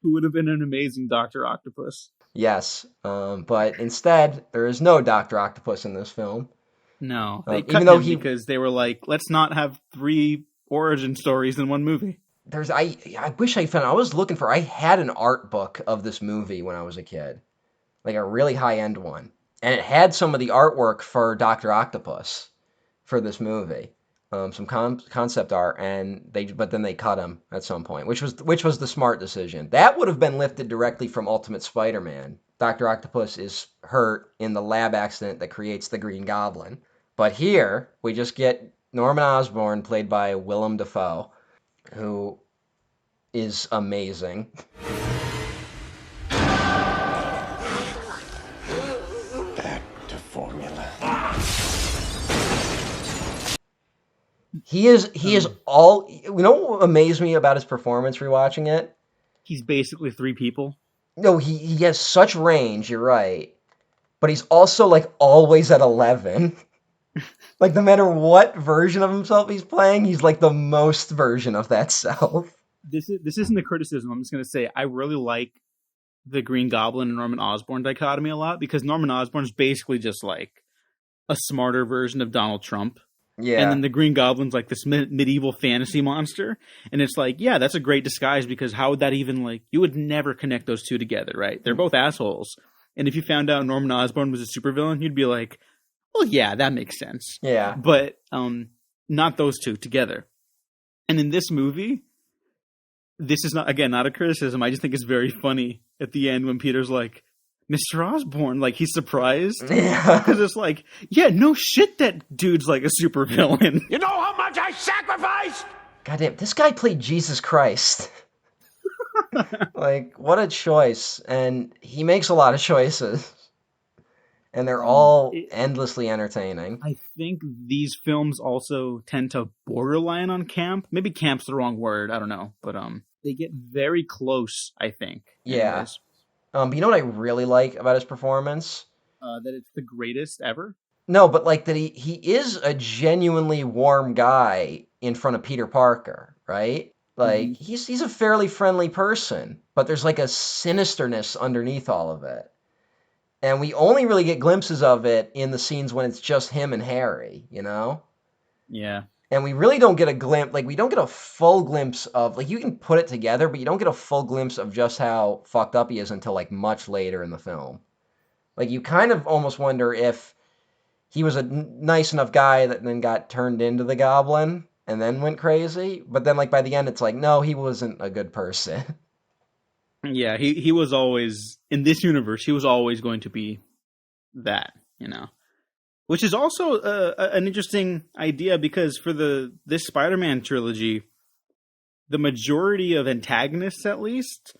Who would have been an amazing Dr. Octopus. Yes, but instead, there is no Dr. Octopus in this film. No, they cut even though him because they were like, let's not have 3 origin stories in one movie. I wish I had an art book of this movie when I was a kid. Like a really high-end one. And it had some of the artwork for Dr. Octopus for this movie. Some concept art, but then they cut him at some point, which was the smart decision. That would have been lifted directly from Ultimate Spider-Man. Dr. Octopus is hurt in the lab accident that creates the Green Goblin. But here, we just get Norman Osborn, played by Willem Dafoe, who is amazing. Back to formula. He is all... You know what amazed me about his performance rewatching it? He's basically 3 people. No, he has such range, you're right. But he's also, like, always at 11. Like, no matter what version of himself he's playing, he's, like, the most version of that self. This isn't a criticism. I'm just going to say I really like the Green Goblin and Norman Osborn dichotomy a lot, because Norman Osborn's basically just, like, a smarter version of Donald Trump. Yeah. And then the Green Goblin's like this medieval fantasy monster. And it's like, yeah, that's a great disguise, because how would that even, like, you would never connect those two together, right? They're both assholes. And if you found out Norman Osborn was a supervillain, you'd be like, well, yeah, that makes sense. Yeah. But not those two together. And in this movie, this is not a criticism. I just think it's very funny at the end when Peter's like, Mr. Osborn, like, he's surprised. Yeah. Because it's like, yeah, no shit, that dude's like a supervillain. You know how much I sacrificed? Goddamn, this guy played Jesus Christ. Like, what a choice. And he makes a lot of choices. and they're all It, endlessly entertaining. I think these films also tend to borderline on camp. Maybe camp's the wrong word. I don't know, but they get very close. I think, Yeah. anyways. But you know what I really like about his performance? That it's the greatest ever. No, but like that he is a genuinely warm guy in front of Peter Parker, right? Hmm. Like he's a fairly friendly person, but there's like a sinisterness underneath all of it. And we only really get glimpses of it in the scenes when it's just him and Harry, you know? Yeah. And we really don't get a glimpse, like we don't get a full glimpse of, like you can put it together, but you don't get a full glimpse of just how fucked up he is until like much later in the film. Like you kind of almost wonder if he was a nice enough guy that then got turned into the Goblin and then went crazy. But then, like by the end, it's like, no, he wasn't a good person. Yeah, he was always in this universe. He was always going to be that, which is also an interesting idea because for this Spider-Man trilogy, the majority of antagonists, at least,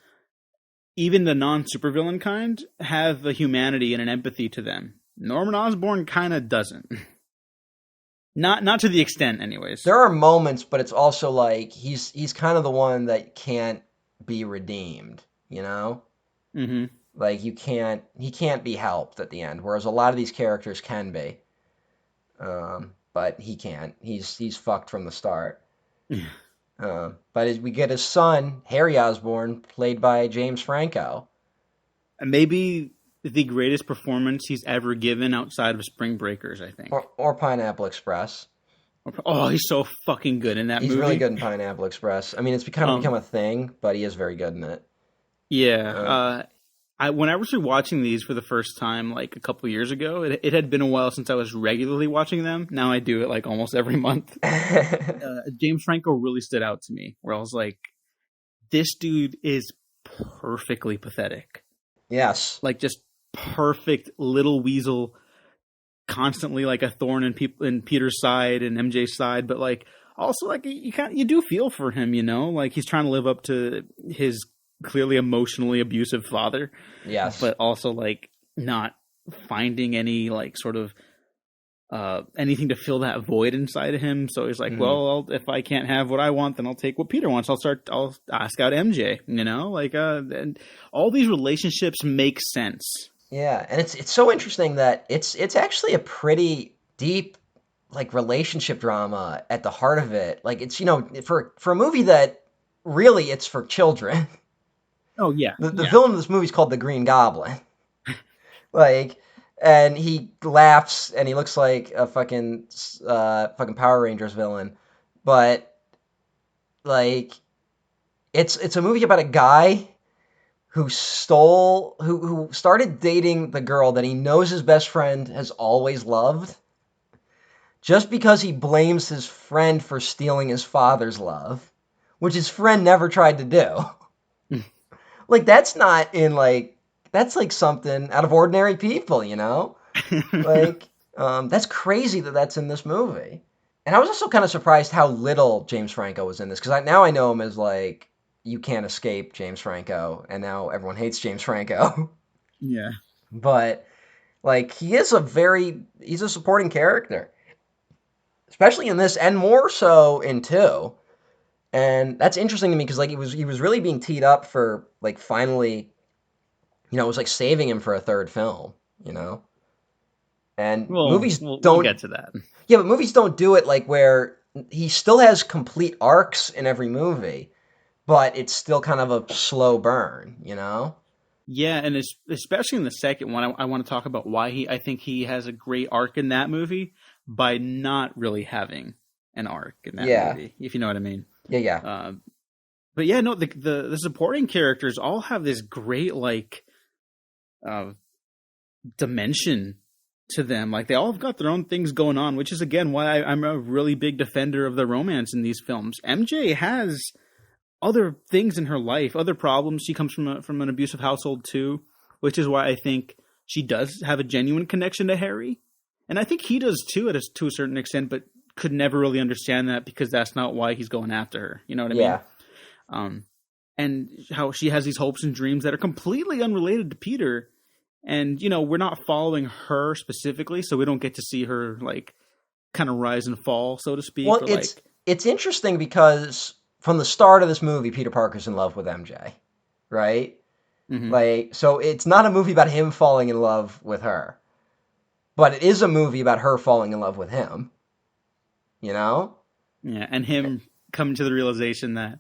even the non-supervillain kind, have a humanity and an empathy to them. Norman Osborn kind of doesn't. Not to the extent, anyways. There are moments, but it's also like he's kind of the one that can't be redeemed, you know? Mm-hmm. Like he can't be helped at the end, whereas a lot of these characters can be. But he can't. He's fucked from the start. But as we get his son, Harry Osborn, played by James Franco. Maybe the greatest performance he's ever given outside of Spring Breakers, I think. Or Pineapple Express. Oh, he's so fucking good in that movie. He's really good in Pineapple Express. I mean, it's become a thing, but he is very good in it. Yeah. When I was rewatching these for the first time, like a couple years ago, it had been a while since I was regularly watching them. Now I do it like almost every month. James Franco really stood out to me, where I was like, this dude is perfectly pathetic. Yes. Like just perfect little weasel, constantly like a thorn in Peter's side and MJ's side, but like also like you do feel for him, like he's trying to live up to his clearly emotionally abusive father. Yes. But also like not finding any like sort of anything to fill that void inside of him. So he's like, well, if I can't have what I want, then I'll take what Peter wants. I'll ask out MJ, and all these relationships make sense. Yeah, and it's so interesting that it's actually a pretty deep like relationship drama at the heart of it. Like it's for a movie that really it's for children. Oh yeah. The villain of this movie is called the Green Goblin. Like, and he laughs and he looks like a fucking Power Rangers villain, but like it's a movie about a guy who started dating the girl that he knows his best friend has always loved, just because he blames his friend for stealing his father's love, which his friend never tried to do. Like that's like something out of ordinary people, Like that's crazy that's in this movie. And I was also kind of surprised how little James Franco was in this, because now I know him as like, you can't escape James Franco, and now everyone hates James Franco. Yeah. But like he's a supporting character, especially in this, and more so in 2. And that's interesting to me because like he was really being teed up for like finally, it was like saving him for a third film, And movies we'll don't get to that. Yeah, but movies don't do it like where he still has complete arcs in every movie, but it's still kind of a slow burn, Yeah, and especially in the second one, I want to talk about why I think he has a great arc in that movie by not really having an arc in that movie, if you know what I mean. Yeah. But yeah, no, the supporting characters all have this great like dimension to them. Like they all have got their own things going on, which is again why I'm a really big defender of the romance in these films. MJ has other things in her life, other problems. She comes from an abusive household too, which is why I think she does have a genuine connection to Harry, and I think he does too to a certain extent, but could never really understand that because that's not why he's going after her. You know what I mean? And how she has these hopes and dreams that are completely unrelated to Peter, And, you know, we're not following her specifically, so we don't get to see her, like, kind of rise and fall, so to speak. Well, Or, it's interesting because from the start of this movie, Peter Parker's in love with MJ, right? Mhm. Like, so it's not a movie about him falling in love with her, but it is a movie about her falling in love with him. You know? Yeah, and him coming to the realization that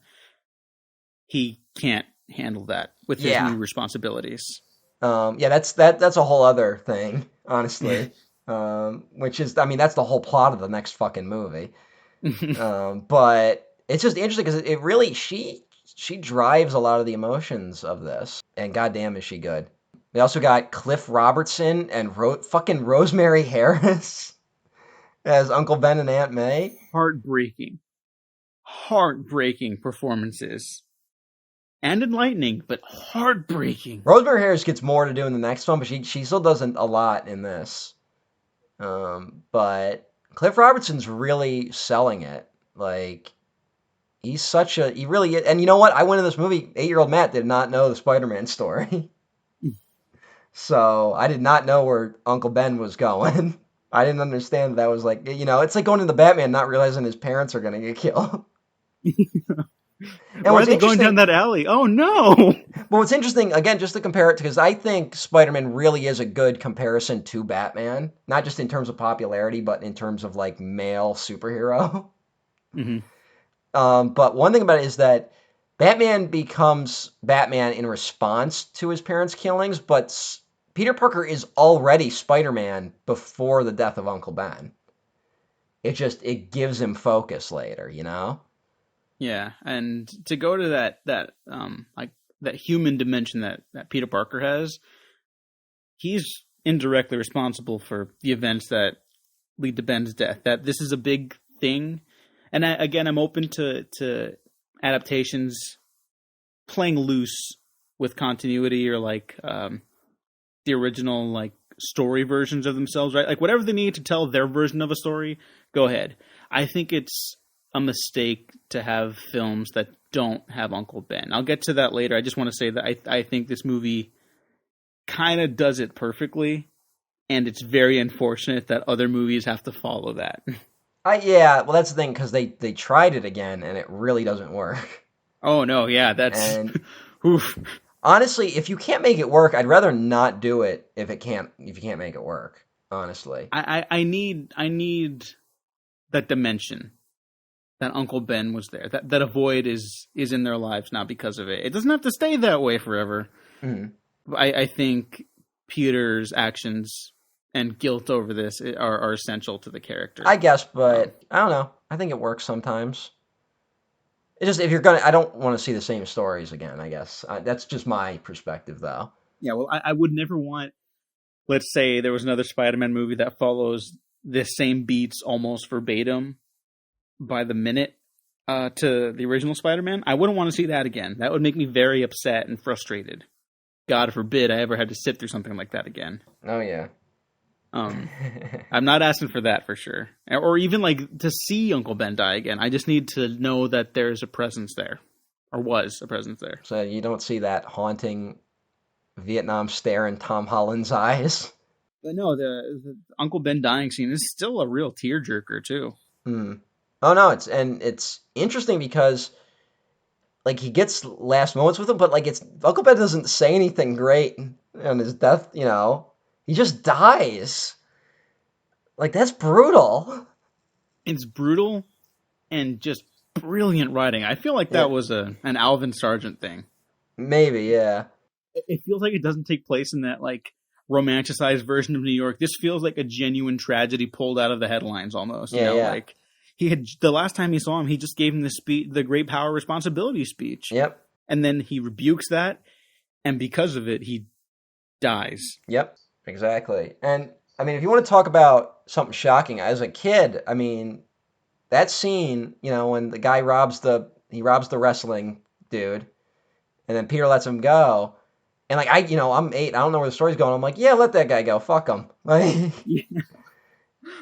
he can't handle that with his Yeah. new responsibilities. Yeah, that's a whole other thing, honestly. Which is, I mean, that's the whole plot of the next fucking movie. But it's just interesting because it really she drives a lot of the emotions of this, and goddamn is she good. We also got Cliff Robertson and fucking Rosemary Harris as Uncle Ben and Aunt May. Heartbreaking performances. And enlightening, but heartbreaking. Rosemary Harris gets more to do in the next one, but she still doesn't a lot in this. But Cliff Robertson's really selling it. Like, he really is. And you know what? I went in this movie, 8-year-old Matt did not know the Spider-Man story. So I did not know where Uncle Ben was going. I didn't understand that was like, you know, it's like going into Batman not realizing his parents are going to get killed. Why are they going down that alley? Oh, no! Well, what's interesting, again, just to compare it, because I think Spider-Man really is a good comparison to Batman. Not just in terms of popularity, but in terms of, like, male superhero. Mm-hmm. But one thing about it is that Batman becomes Batman in response to his parents' killings, but Peter Parker is already Spider-Man before the death of Uncle Ben. It gives him focus later, you know? Yeah, and to go to that human dimension that Peter Parker has, he's indirectly responsible for the events that lead to Ben's death. That this is a big thing, and I'm open to adaptations playing loose with continuity or like the original like story versions of themselves, right? Like whatever they need to tell their version of a story, go ahead. I think it's a mistake to have films that don't have Uncle Ben. I'll get to that later. I just want to say that I think this movie kind of does it perfectly, and it's very unfortunate that other movies have to follow that. Yeah, well, that's the thing, because they tried it again, and it really doesn't work. Oh, no, yeah, that's... And oof. Honestly, if you can't make it work, I'd rather not do it if you can't make it work, honestly. I need that dimension. That Uncle Ben was there. That a void is in their lives now because of it. It doesn't have to stay that way forever. Mm-hmm. I think Peter's actions and guilt over this are essential to the character. I guess, but I don't know. I think it works sometimes. It just, if you're gonna, I don't want to see the same stories again, I guess. That's just my perspective, though. Yeah, well, I would never want, let's say there was another Spider-Man movie that follows the same beats almost verbatim by the minute to the original Spider-Man. I wouldn't want to see that again. That would make me very upset and frustrated. God forbid I ever had to sit through something like that again. Oh, yeah. I'm not asking for that for sure. Or even like to see Uncle Ben die again. I just need to know that there's a presence there. Or was a presence there. So you don't see that haunting Vietnam stare in Tom Holland's eyes? But no, the Uncle Ben dying scene is still a real tearjerker too. Oh no, it's interesting because like he gets last moments with him, but like Uncle Ben doesn't say anything great on his death, you know. He just dies. Like, that's brutal. It's brutal and just brilliant writing. I feel like that was an Alvin Sargent thing. Maybe, yeah. It feels like it doesn't take place in that like romanticized version of New York. This feels like a genuine tragedy pulled out of the headlines almost. Yeah, yeah. Like he had the last time he saw him, he just gave him the great power responsibility speech. Yep. And then he rebukes that, and because of it, he dies. Yep. Exactly. And I mean, if you want to talk about something shocking, as a kid, I mean, that scene, you know, when the guy robs the wrestling dude, and then Peter lets him go, and like I'm 8, I don't know where the story's going. I'm like, yeah, let that guy go, fuck him. Like, yeah.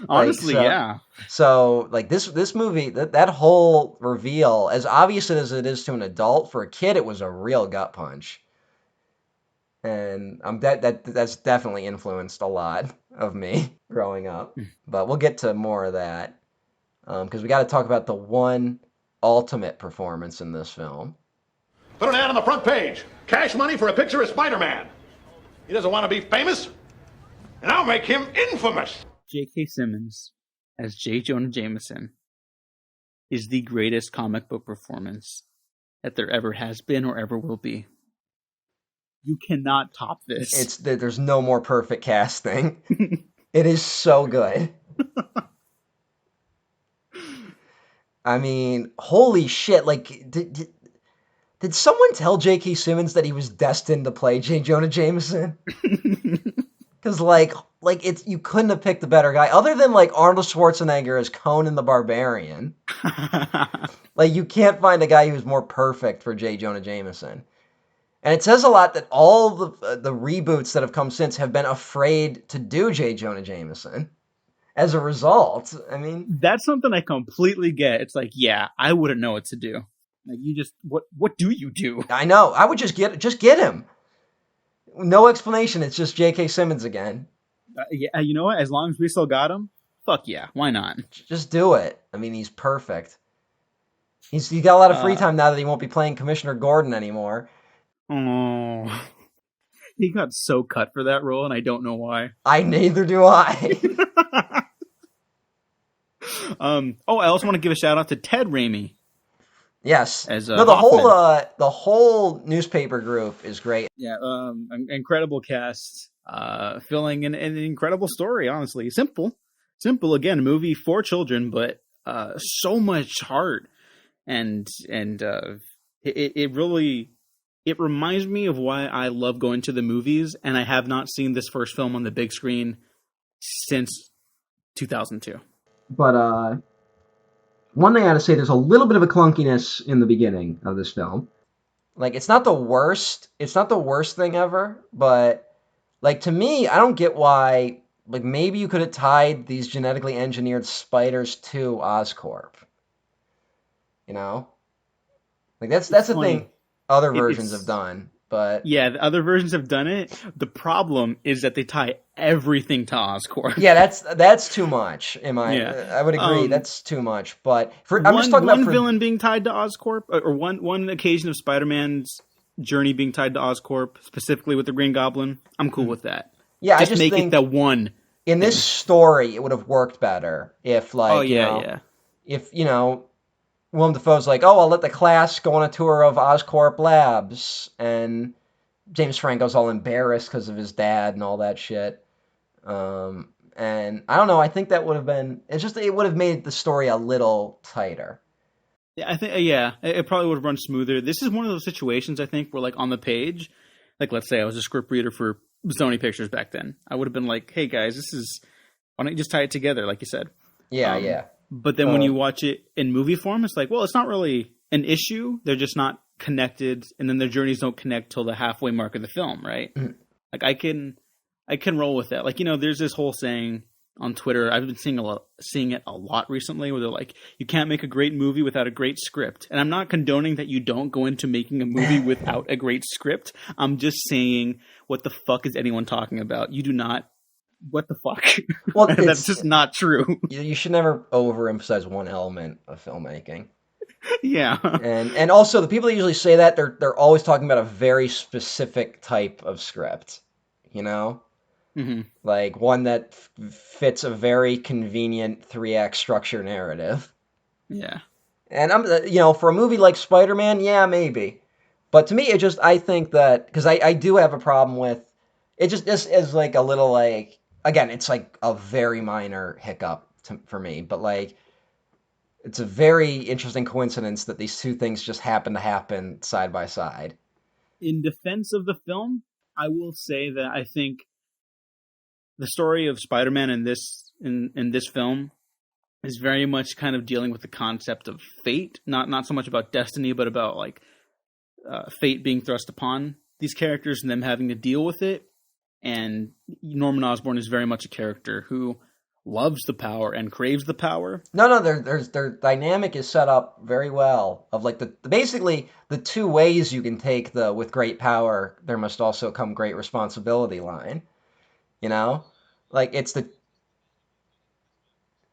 Honestly, yeah. So like this movie, that whole reveal, as obvious as it is to an adult, for a kid, it was a real gut punch. and that's definitely influenced a lot of me growing up. But we'll get to more of that because we got to talk about the one ultimate performance in this film. Put an ad on the front page. Cash money for a picture of Spider-Man. He doesn't want to be famous, and I'll make him infamous. J.K. Simmons as J. Jonah Jameson is the greatest comic book performance that there ever has been or ever will be. You cannot top this. There's no more perfect casting. It is so good. I mean, holy shit! Like, did someone tell J.K. Simmons that he was destined to play J. Jonah Jameson? Because like it's you couldn't have picked a better guy other than like Arnold Schwarzenegger as Conan the Barbarian. Like you can't find a guy who's more perfect for J. Jonah Jameson. And it says a lot that all the reboots that have come since have been afraid to do J. Jonah Jameson. As a result, I mean, that's something I completely get. It's like, yeah, I wouldn't know what to do. Like you just what do you do? I know. I would just get him. No explanation. It's just J.K. Simmons again. Yeah, you know what? As long as we still got him, fuck yeah, why not? Just do it. I mean, he's perfect. He's got a lot of free time now that he won't be playing Commissioner Gordon anymore. Oh, he got so cut for that role, and I don't know why. Neither do I. I also want to give a shout out to Ted Raimi. Yes. As the Hoffman. whole newspaper group is great. Yeah, incredible cast, filling an incredible story. Honestly, simple again, a movie for children, but so much heart, and it really. It reminds me of why I love going to the movies, and I have not seen this first film on the big screen since 2002. But one thing I gotta say, there's a little bit of a clunkiness in the beginning of this film. Like, it's not the worst thing ever, but, like, to me, I don't get why, like, maybe you could have tied these genetically engineered spiders to Oscorp. You know? Like, that's the thing other versions have done, but... Yeah, the other versions have done it. The problem is that they tie everything to Oscorp. Yeah, that's too much. I would agree, that's too much. But I'm just talking about one villain being tied to Oscorp, or one occasion of Spider-Man's journey being tied to Oscorp, specifically with the Green Goblin. I'm cool with that. Yeah, just I just make think it the one. In this story, it would have worked better if, like, if Willem Dafoe's like, oh, I'll let the class go on a tour of Oscorp Labs, and James Franco's all embarrassed because of his dad and all that shit. And I don't know, I think that would have been, it would have made the story a little tighter. Yeah, I think, it probably would have run smoother. This is one of those situations, I think, where, like, on the page, like, let's say I was a script reader for Sony Pictures back then. I would have been like, hey, guys, why don't you just tie it together, like you said? Yeah. But then when you watch it in movie form, it's like, well, it's not really an issue. They're just not connected, and then their journeys don't connect till the halfway mark of the film, right? Mm-hmm. Like, I can roll with that. Like, there's this whole saying on Twitter. I've been seeing it a lot recently, where they're like, you can't make a great movie without a great script. And I'm not condoning that you don't go into making a movie without a great script. I'm just saying, what the fuck is anyone talking about? You do not. What the fuck? Well, that's just not true. You should never overemphasize one element of filmmaking. Yeah. And also, the people that usually say that, they're always talking about a very specific type of script, Mm-hmm. Like one that fits a very convenient 3-act structure narrative. Yeah. And for a movie like Spider-Man, yeah, maybe. But to me, I think that, because I do have a problem with, it just is like a little, like, again, it's like a very minor hiccup for me, but like, it's a very interesting coincidence that these two things just happen to happen side by side. In defense of the film, I will say that I think the story of Spider-Man in this film is very much kind of dealing with the concept of fate, not so much about destiny, but about like fate being thrust upon these characters and them having to deal with it. And Norman Osborn is very much a character who loves the power and craves the power. No, their dynamic is set up very well. Of like basically the two ways you can take the with great power there must also come great responsibility line. You know, like it's the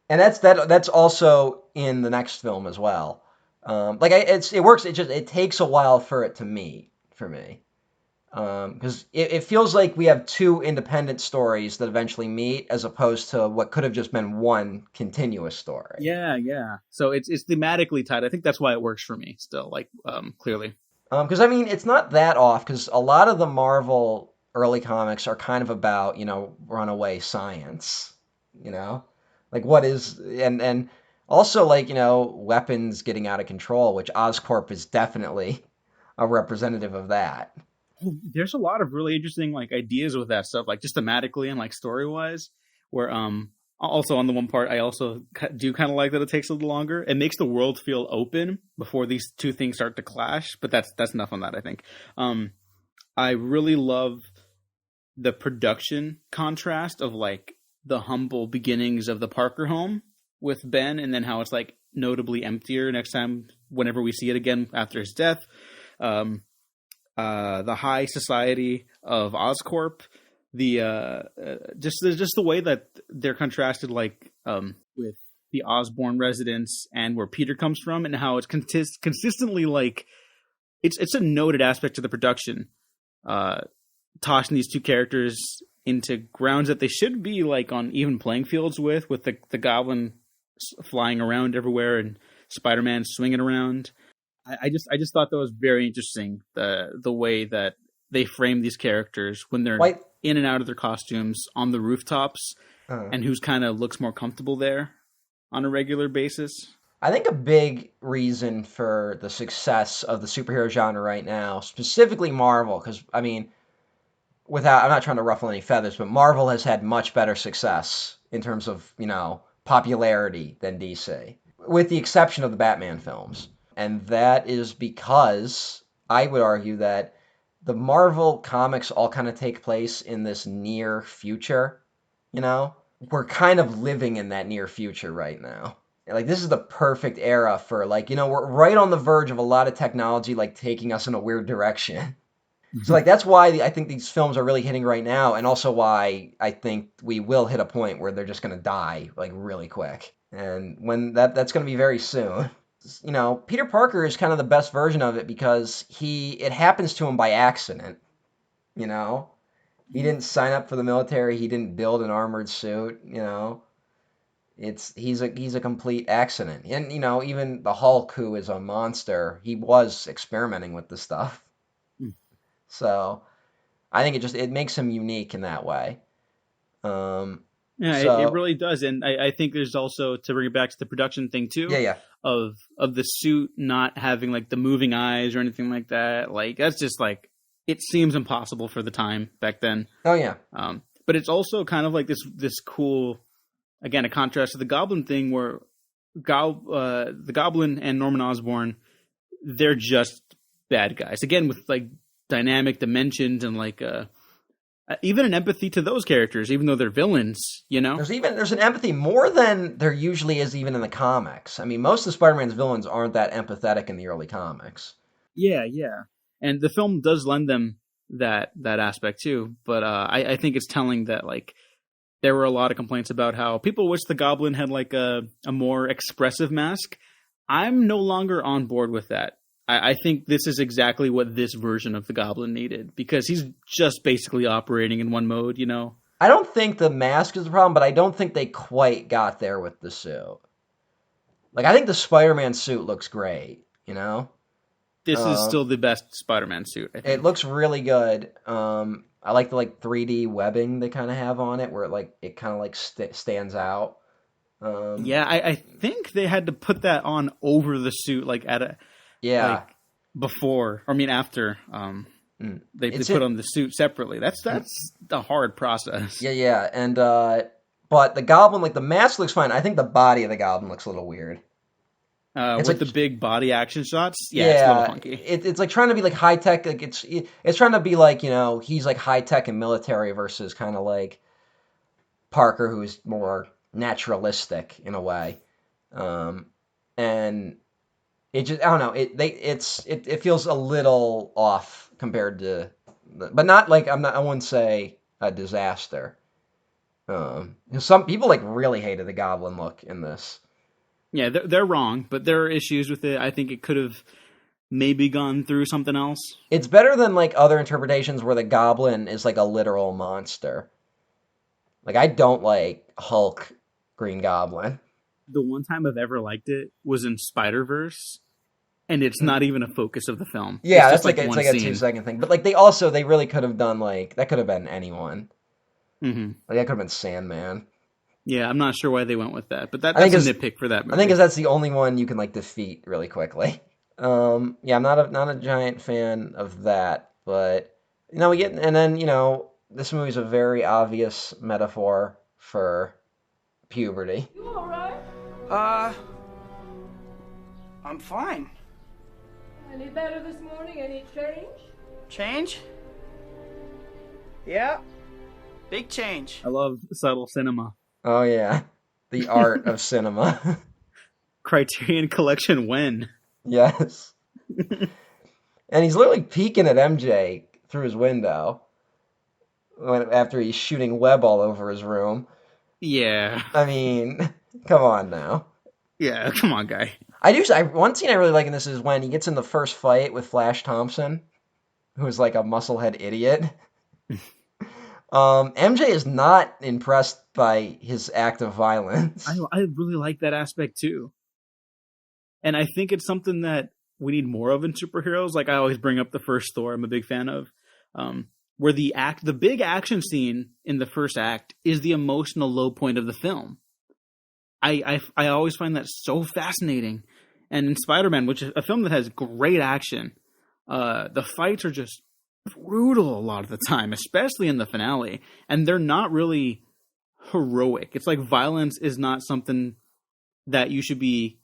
and that's also in the next film as well. It works. It takes a while for it to meet for me. Because it feels like we have two independent stories that eventually meet, as opposed to what could have just been one continuous story. Yeah. So it's thematically tied. I think that's why it works for me still, like, clearly. Because I mean, it's not that off, because a lot of the Marvel early comics are kind of about, runaway science, like what is, and also like, weapons getting out of control, which Oscorp is definitely a representative of that. There's a lot of really interesting like ideas with that stuff, like just thematically and like story wise. Where also on the one part, I also do kind of like that it takes a little longer. It makes the world feel open before these two things start to clash. But that's enough on that, I think. I really love the production contrast of like the humble beginnings of the Parker home with Ben, and then how it's like notably emptier next time whenever we see it again after his death. The high society of Oscorp, just the way that they're contrasted, like with the Osborn residence and where Peter comes from, and how it's consistently like it's a noted aspect of the production, tossing these two characters into grounds that they should be like on even playing fields with the Goblin flying around everywhere and Spider-Man swinging around. I just thought that was very interesting, the way that they frame these characters when they're in and out of their costumes on the rooftops, and who's kind of looks more comfortable there on a regular basis. I think a big reason for the success of the superhero genre right now, specifically Marvel, because I mean, I'm not trying to ruffle any feathers, but Marvel has had much better success in terms of, popularity than DC, with the exception of the Batman films. And that is because I would argue that the Marvel comics all kind of take place in this near future, We're kind of living in that near future right now. Like, this is the perfect era for, like, we're right on the verge of a lot of technology, like, taking us in a weird direction. So, like, that's why I think these films are really hitting right now, and also why I think we will hit a point where they're just going to die, like, really quick. And when that's going to be very soon. Peter Parker is kind of the best version of it because it happens to him by accident. He didn't sign up for the military. He didn't build an armored suit. He's a complete accident. And even the Hulk, who is a monster, he was experimenting with the stuff. So I think it makes him unique in that way. It really does. And I think there's also, to bring it back to the production thing too, of the suit not having like the moving eyes or anything like that. Like, that's just like, it seems impossible for the time back then. Oh yeah. But it's also kind of like this cool, again, a contrast to the Goblin thing where the Goblin and Norman Osborn, they're just bad guys. Again, with like dynamic dimensions and like even an empathy to those characters, even though they're villains, There's an empathy more than there usually is even in the comics. I mean, most of Spider-Man's villains aren't that empathetic in the early comics. Yeah. And the film does lend them that aspect too. But I think it's telling that like there were a lot of complaints about how people wish the Goblin had like a more expressive mask. I'm no longer on board with that. I think this is exactly what this version of the Goblin needed, because he's just basically operating in one mode, I don't think the mask is the problem, but I don't think they quite got there with the suit. Like, I think the Spider-Man suit looks great, This is still the best Spider-Man suit, I think. It looks really good. I like the 3D webbing they kind of have on it, where it kind of stands out. I think they had to put that on over the suit, before, after they put on the suit separately. That's a hard process. Yeah, and but the Goblin, the mask looks fine. I think the body of the Goblin looks a little weird. It's with the big body action shots. Yeah, it's a little funky. It's like trying to be like high tech. Like it's trying to be like, he's like high tech and military versus kind of like Parker, who's more naturalistic in a way, and it just I don't know it feels a little off compared to, but not like I wouldn't say a disaster. Some people like really hated the goblin look in this. Yeah, they're wrong, but there are issues with it. I think it could have maybe gone through something else. It's better than like other interpretations where the goblin is like a literal monster. Like I don't like Hulk Green Goblin. The one time I've ever liked it was in Spider-Verse, and it's not even a focus of the film. Yeah, it's that's just it's one like a scene. 2-second thing. But like they really could have done like that could have been anyone. Mm-hmm. Like that could have been Sandman. Yeah, I'm not sure why they went with that, but I that's think a it's- nitpick for that movie. I think 'cause that's the only one you can like defeat really quickly. Yeah, I'm not a giant fan of that, but we get and then this movie's a very obvious metaphor for puberty. You all right? I'm fine. Any better this morning? Any change? Change? Yeah. Big change. I love subtle cinema. Oh yeah, the art of cinema. Criterion Collection when? Yes. And he's literally peeking at MJ through his window after he's shooting web all over his room. Yeah. I mean, come on now. Yeah, come on, guy. One scene I really like in this is when he gets in the first fight with Flash Thompson, who's like a musclehead idiot. MJ is not impressed by his act of violence. I really like that aspect too. And I think it's something that we need more of in superheroes. Like I always bring up the first Thor, I'm a big fan of. Where the big action scene in the first act is the emotional low point of the film. I always find that so fascinating. And in Spider-Man, which is a film that has great action, the fights are just brutal a lot of the time, especially in the finale. And they're not really heroic. It's like violence is not something that you should be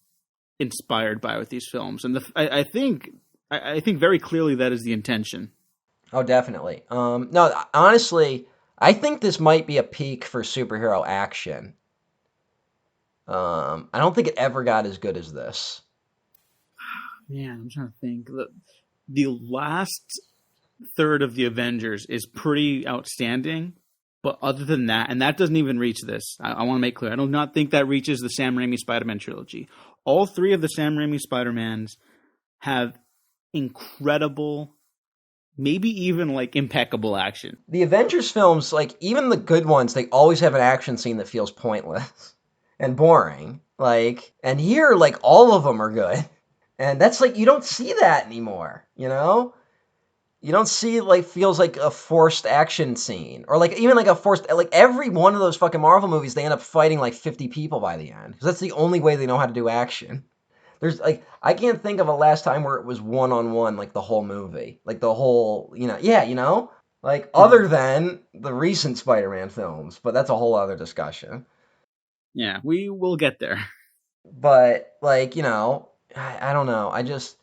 inspired by with these films. And I think very clearly that is the intention. Oh, definitely. No, honestly, I think this might be a peak for superhero action. I don't think it ever got as good as this. Man, I'm trying to think. The last third of the Avengers is pretty outstanding, but other than that, and that doesn't even reach this. I want to make clear, I do not think that reaches the Sam Raimi Spider-Man trilogy. All three of the Sam Raimi Spider-Mans have incredible, maybe even like impeccable action. The Avengers films, like even the good ones, they always have an action scene that feels pointless and boring. Like, and here, like all of them are good. And that's like, you don't see that anymore, you know? You don't see, like, feels like a forced action scene. Or, like, even, like, a forced... Like, every one of those fucking Marvel movies, they end up fighting, like, 50 people by the end. Because that's the only way they know how to do action. There's, like... I can't think of a last time where it was one-on-one, like, the whole movie. Like, the whole... Yeah, Like, other than the recent Spider-Man films. But that's a whole other discussion. Yeah, we will get there. But, like, I don't know. I just...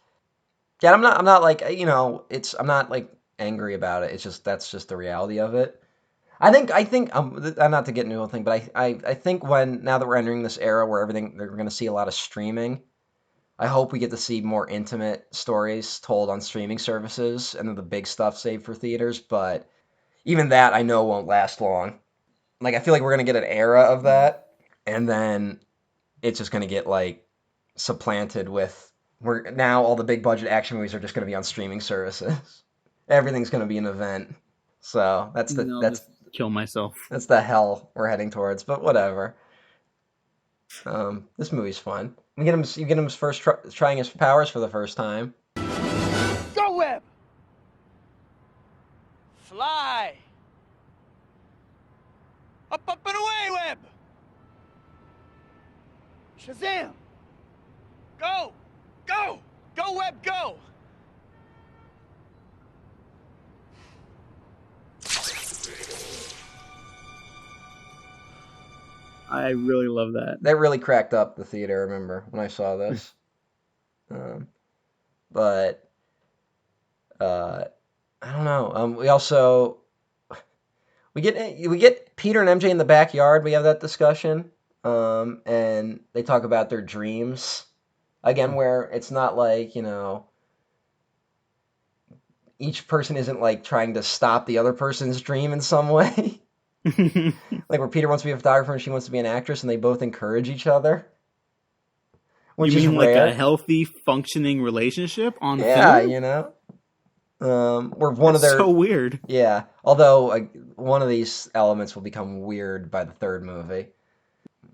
Yeah, I'm not like, I'm not like angry about it. It's just, that's just the reality of it. I think, not to get into a thing, but I think now that we're entering this era where they're going to see a lot of streaming, I hope we get to see more intimate stories told on streaming services and then the big stuff saved for theaters. But even that I know won't last long. Like, I feel like we're going to get an era of that, and then it's just going to get like supplanted with, now all the big budget action movies are just going to be on streaming services. Everything's going to be an event. So that's Just kill myself. That's the hell we're heading towards. But whatever. This movie's fun. You get him his first trying his powers for the first time. Go, Web! Fly! Up, up, and away, Web! Shazam! Go! Go! Go, Web, go! I really love that. That really cracked up the theater, I remember, when I saw this. But I don't know. We get Peter and MJ in the backyard. We have that discussion And they talk about their dreams. Again, where it's not like, each person isn't like trying to stop the other person's dream in some way. Like where Peter wants to be a photographer and she wants to be an actress, and they both encourage each other, You which is mean like a rare. healthy, functioning relationship on Yeah, film? Where one of That's their so weird. yeah, although one of these elements will become weird by the third movie,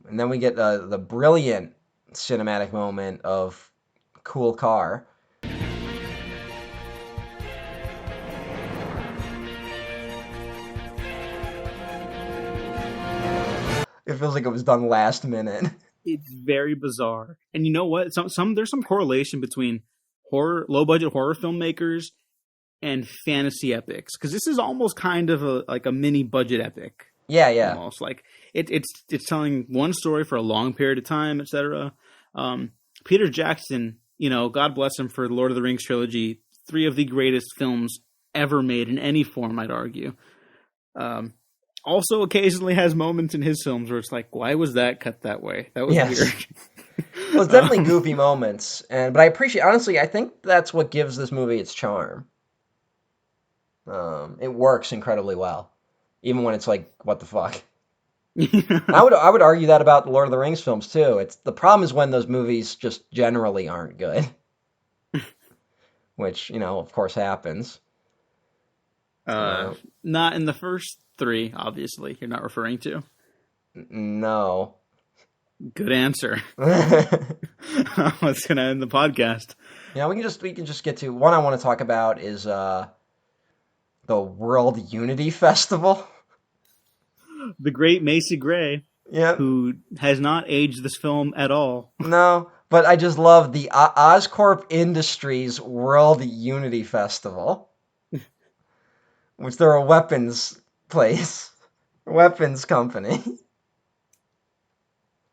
and then we get the brilliant cinematic moment of cool car. It feels like it was done last minute. It's very bizarre. And you know what? There's some correlation between low budget horror filmmakers and fantasy epics, because this is almost kind of a mini budget epic. Yeah, yeah. Almost like it's telling one story for a long period of time, etc. Peter Jackson, God bless him, for the Lord of the Rings trilogy, 3 of the greatest films ever made in any form, I'd argue. Also occasionally has moments in his films where it's like, why was that cut that way? That was weird. Well, it's definitely goofy moments, but I appreciate, honestly, I think that's what gives this movie its charm. It works incredibly well, even when it's like, what the fuck. I would argue that about the Lord of the Rings films too. The problem is when those movies just generally aren't good, which of course happens. Not in the first 3, obviously. You're not referring to. No. Good answer. Let's gonna end the podcast. Yeah, we can just get to one I want to talk about is the World Unity Festival. The great Macy Gray, who has not aged this film at all. No, but I just love the Oscorp Industries World Unity Festival, which they're a weapons company.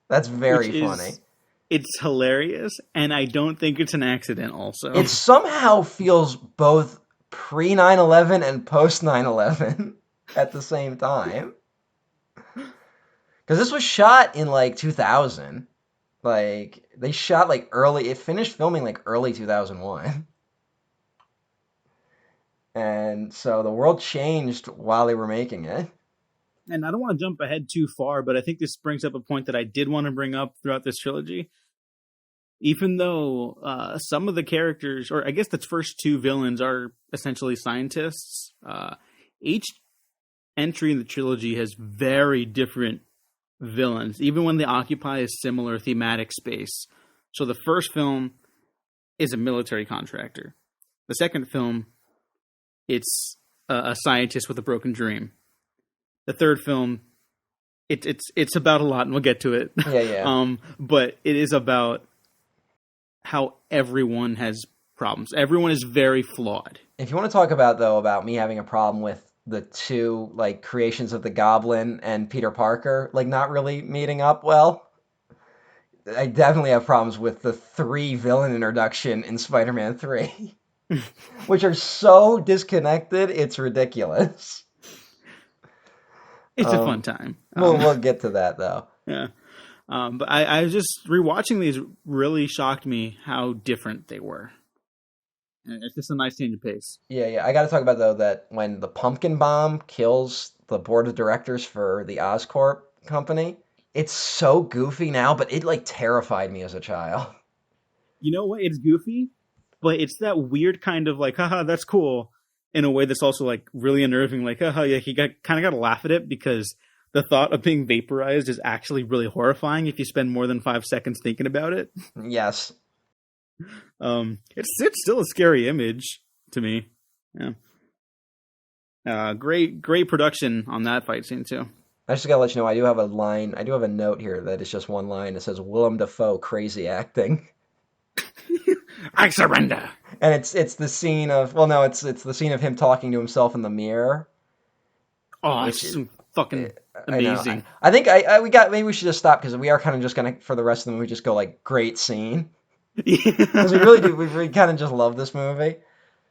That's very funny. It's hilarious, and I don't think it's an accident also. It somehow feels both pre 9/11 and post 9/11 at the same time. Because this was shot in like 2000. Like, they shot like it finished filming like early 2001. And so the world changed while they were making it. And I don't want to jump ahead too far, but I think this brings up a point that I did want to bring up throughout this trilogy. Even though some of the characters, or I guess the first 2 villains, are essentially scientists, each entry in the trilogy has very different villains, even when they occupy a similar thematic space. So the first film is a military contractor. The second film, it's a scientist with a broken dream. The third film, it's about a lot, and we'll get to it. Yeah. But it is about how everyone has problems. Everyone is very flawed. If you want to talk about me having a problem with the 2 like creations of the Goblin and Peter Parker like not really meeting up well, I definitely have problems with the 3 villain introduction in Spider-Man 3, which are so disconnected, it's ridiculous. It's a fun time. We'll get to that though. Yeah. But I was just rewatching these, really shocked me how different they were. It's just a nice change of pace. Yeah. I got to talk about though that when the pumpkin bomb kills the board of directors for the Oscorp company, it's so goofy now, but it like terrified me as a child. You know what? It's goofy, but it's that weird kind of like, haha, that's cool, in a way that's also like really unnerving. Like, haha, yeah, you kind of got to laugh at it, because the thought of being vaporized is actually really horrifying if you spend more than 5 seconds thinking about it. Yes. It's still a scary image to me. Yeah. Great production on that fight scene too. I just gotta let you know, I do have a note here that is just one line. It says, Willem Dafoe, crazy acting. I surrender. And it's the scene of, it's the scene of him talking to himself in the mirror. Oh, it's fucking amazing. I think maybe we should just stop, because we are kind of just gonna, for the rest of the movie, just go like, great scene. Because we really do, we kind of just love this movie.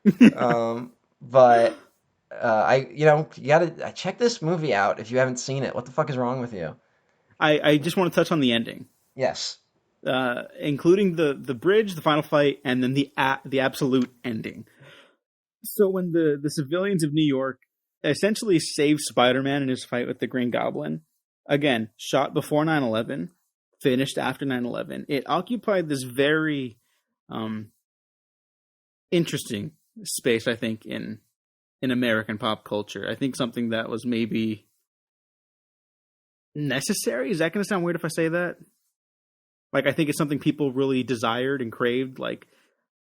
But you gotta check this movie out if you haven't seen it. What the fuck is wrong with you? I just want to touch on the ending. Yes. Including the bridge, the final fight, and then the absolute ending. So when the civilians of New York essentially save Spider-Man in his fight with the Green Goblin, again, shot before 9/11, finished after 9/11, it occupied this very interesting space, I think, in American pop culture. I think something that was maybe necessary. Is that going to sound weird if I say that? Like, I think it's something people really desired and craved, like,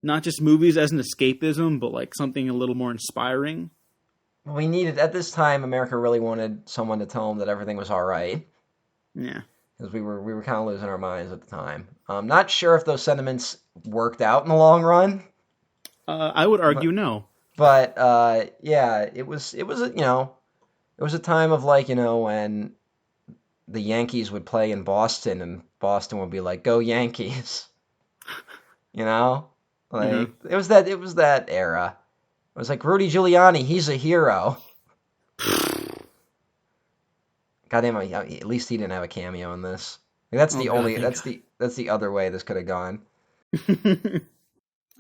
not just movies as an escapism, but like something a little more inspiring. We needed, at this time, America really wanted someone to tell them that everything was all right. Yeah. Because we were kind of losing our minds at the time. Not sure if those sentiments worked out in the long run. I would argue no. But yeah, it was it was a time of, like, when the Yankees would play in Boston, and Boston would be like, "Go Yankees!" Like it was that era. It was like Rudy Giuliani, he's a hero. Goddamn, at least he didn't have a cameo in this. Like, that's that's the other way this could have gone.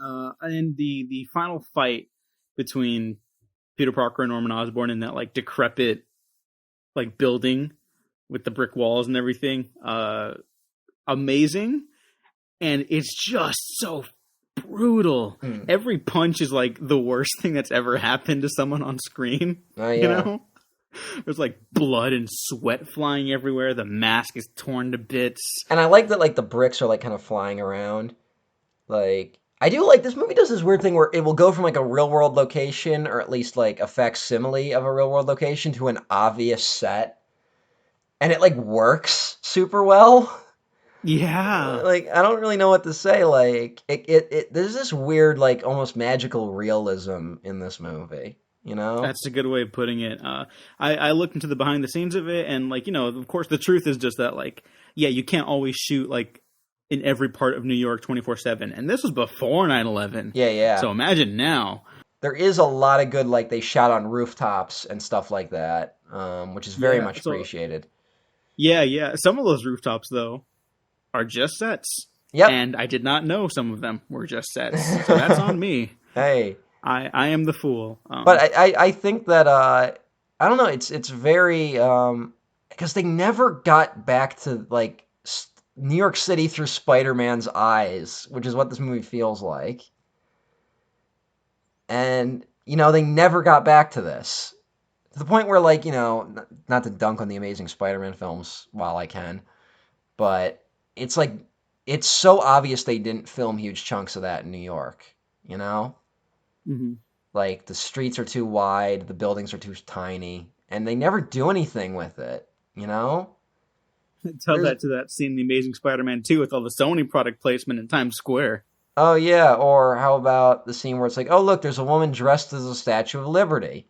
And the final fight between Peter Parker and Norman Osborn in that like decrepit like building with the brick walls and everything, amazing, and it's just so brutal. Every punch is like the worst thing that's ever happened to someone on screen. Oh yeah. There's like blood and sweat flying everywhere. The mask is torn to bits. And I like that, like, the bricks are like kind of flying around. Like, I do like this movie does this weird thing where it will go from like a real world location, or at least like a facsimile of a real world location, to an obvious set. And it like works super well. Yeah. Like, I don't really know what to say. Like, there's this weird, like, almost magical realism in this movie. That's a good way of putting it. I looked into the behind the scenes of it, and like, of course, the truth is just that, like, yeah, you can't always shoot like in every part of New York 24/7, and this was before 9/11. Yeah. So imagine now. There is a lot of good, like, they shot on rooftops and stuff like that, which is very much appreciated. Yeah. Some of those rooftops, though, are just sets. Yep. And I did not know some of them were just sets. So that's on me. Hey. I am the fool. But I think that, I don't know, it's very, because they never got back to, like, New York City through Spider-Man's eyes, which is what this movie feels like. And, they never got back to this. To the point where, like, not to dunk on the Amazing Spider-Man films while I can, but it's like, it's so obvious they didn't film huge chunks of that in New York, Mm-hmm. Like, the streets are too wide, the buildings are too tiny, and they never do anything with it, Tell that to that scene in The Amazing Spider-Man 2 with all the Sony product placement in Times Square. Oh, yeah, or how about the scene where it's like, oh, look, there's a woman dressed as a Statue of Liberty.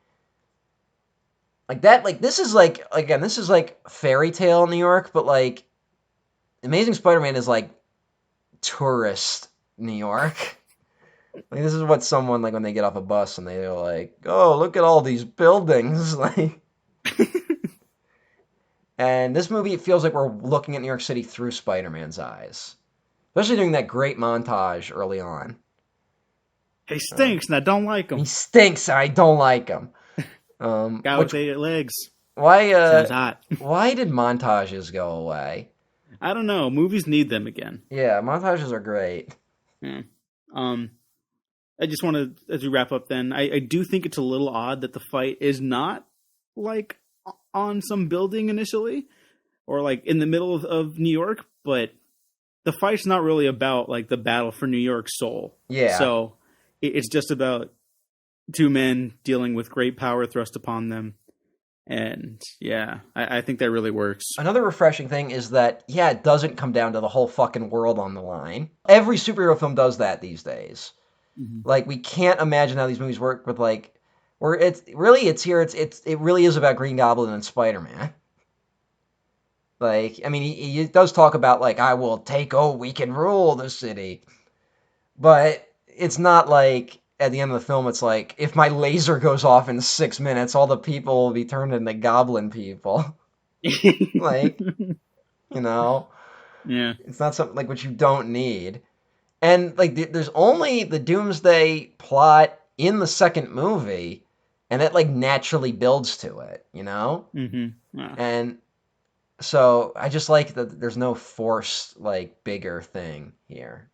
Like that, like, this is like, again, this is like fairy tale New York, but like, Amazing Spider-Man is like tourist New York. Like, this is what someone, like, when they get off a bus and they're like, oh, look at all these buildings. Like, and this movie, it feels like we're looking at New York City through Spider-Man's eyes. Especially during that great montage early on. He stinks, and I don't like him. He stinks, and I don't like him. Guy with 8 legs. Why? Sounds hot. Why did montages go away? I don't know. Movies need them again. Yeah, montages are great. Yeah. I just want to, as we wrap up, then I do think it's a little odd that the fight is not like on some building initially, or like in the middle of New York, but the fight's not really about like the battle for New York's soul. Yeah. So it's just about two men dealing with great power thrust upon them. And yeah, I think that really works. Another refreshing thing is that, yeah, it doesn't come down to the whole fucking world on the line. Every superhero film does that these days. Mm-hmm. Like, we can't imagine how these movies work with, like, where it really is about Green Goblin and Spider-Man. Like, I mean, he does talk about, like, we can rule the city. But it's not like, at the end of the film, it's like, if my laser goes off in 6 minutes, all the people will be turned into goblin people. Like, you know? Yeah. It's not something like what you don't need. And like there's only the Doomsday plot in the second movie, and it like naturally builds to it, you know? Mm-hmm. Yeah. And so I just like that there's no forced like bigger thing here.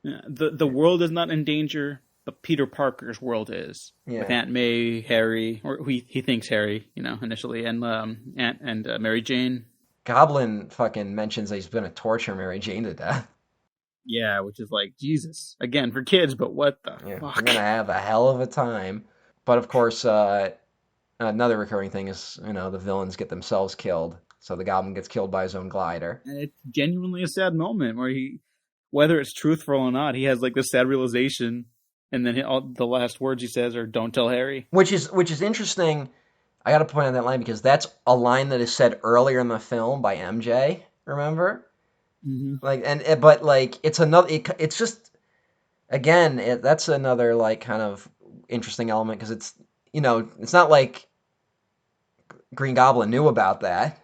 Yeah. The world is not in danger, but Peter Parker's world is. Yeah. With Aunt May, Harry, or he thinks Harry, initially, and Aunt and Mary Jane. Goblin fucking mentions that he's gonna torture Mary Jane to death. Yeah, which is like, Jesus. Again, for kids, but what the Yeah, fuck? we're gonna have a hell of a time. But of course, another recurring thing is, the villains get themselves killed. So the Goblin gets killed by his own glider. And it's genuinely a sad moment where whether it's truthful or not, he has like this sad realization, and then all the last words he says are, "Don't tell Harry." Which is interesting. I got to point out that line because that's a line that is said earlier in the film by MJ. Remember? Mm-hmm. But it's another. It's just again, that's another like kind of interesting element because it's it's not like Green Goblin knew about that.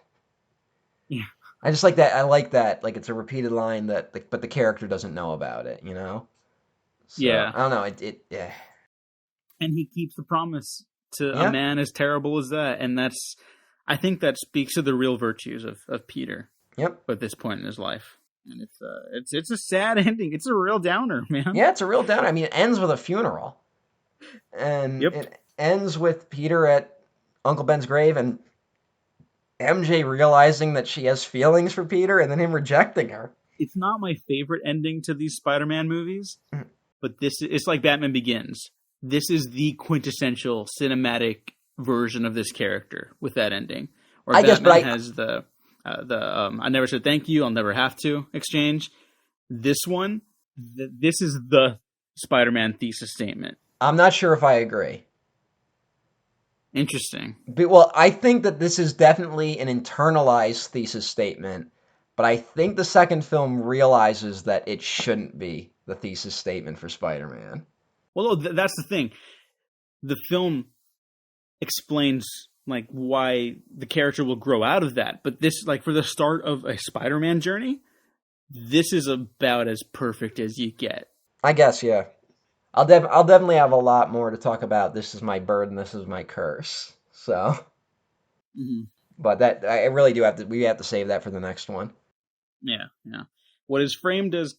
Yeah. I just like that. I like that. Like it's a repeated line but the character doesn't know about it. So, yeah. I don't know. Yeah. And he keeps the promise to a man as terrible as that, and I think that speaks to the real virtues of Peter. Yep. At this point in his life, and it's a sad ending. It's a real downer, man. Yeah, it's a real downer. I mean, it ends with a funeral, and it ends with Peter at Uncle Ben's grave, and MJ realizing that she has feelings for Peter, and then him rejecting her. It's not my favorite ending to these Spider-Man movies, but it's like Batman Begins. This is the quintessential cinematic version of this character with that ending. Or Batman has the I never said thank you, I'll never have to exchange. This one, this is the Spider-Man thesis statement. I'm not sure if I agree. Interesting. Well, I think that this is definitely an internalized thesis statement, but I think the second film realizes that it shouldn't be the thesis statement for Spider-Man. Well, that's the thing. The film explains like why the character will grow out of that, but this, like, for the start of a Spider-Man journey, this is about as perfect as you get. I guess, yeah. I'll definitely have a lot more to talk about. This is my burden. This is my curse. So, but that I really do have to. We have to save that for the next one. Yeah. What is framed as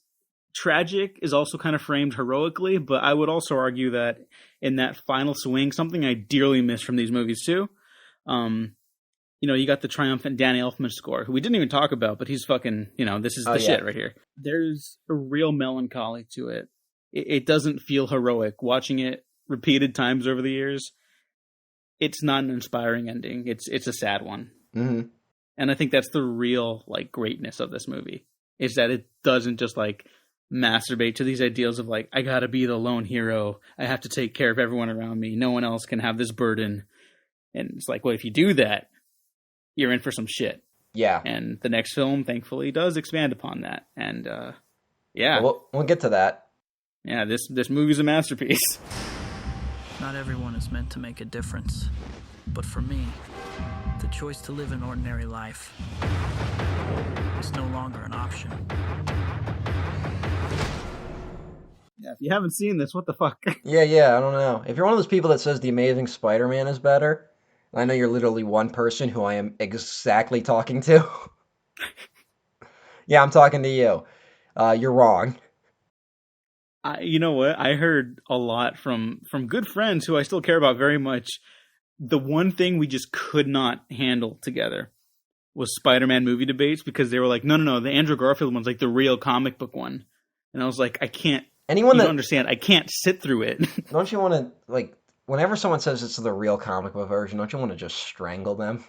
tragic is also kind of framed heroically, but I would also argue that in that final swing, something I dearly miss from these movies too. You got the triumphant Danny Elfman score, who we didn't even talk about, but he's fucking, this is the shit right here. There's a real melancholy to it. It doesn't feel heroic. Watching it repeated times over the years, it's not an inspiring ending. It's a sad one. Mm-hmm. And I think that's the real like greatness of this movie, is that it doesn't just like masturbate to these ideals of like, I gotta be the lone hero. I have to take care of everyone around me. No one else can have this burden. And it's like, well, if you do that, you're in for some shit. Yeah. And the next film, thankfully, does expand upon that. And yeah. We'll get to that. Yeah, this movie's a masterpiece. Not everyone is meant to make a difference. But for me, the choice to live an ordinary life is no longer an option. Yeah, if you haven't seen this, what the fuck? Yeah, I don't know. If you're one of those people that says The Amazing Spider-Man is better, I know you're literally one person who I am exactly talking to. Yeah, I'm talking to you. You're wrong. You know what? I heard a lot from good friends who I still care about very much. The one thing we just could not handle together was Spider-Man movie debates, because they were like, no, the Andrew Garfield one's like the real comic book one. And I was like, I can't. You don't understand. I can't sit through it. Don't you want to, like, whenever someone says it's the real comic book version, don't you want to just strangle them?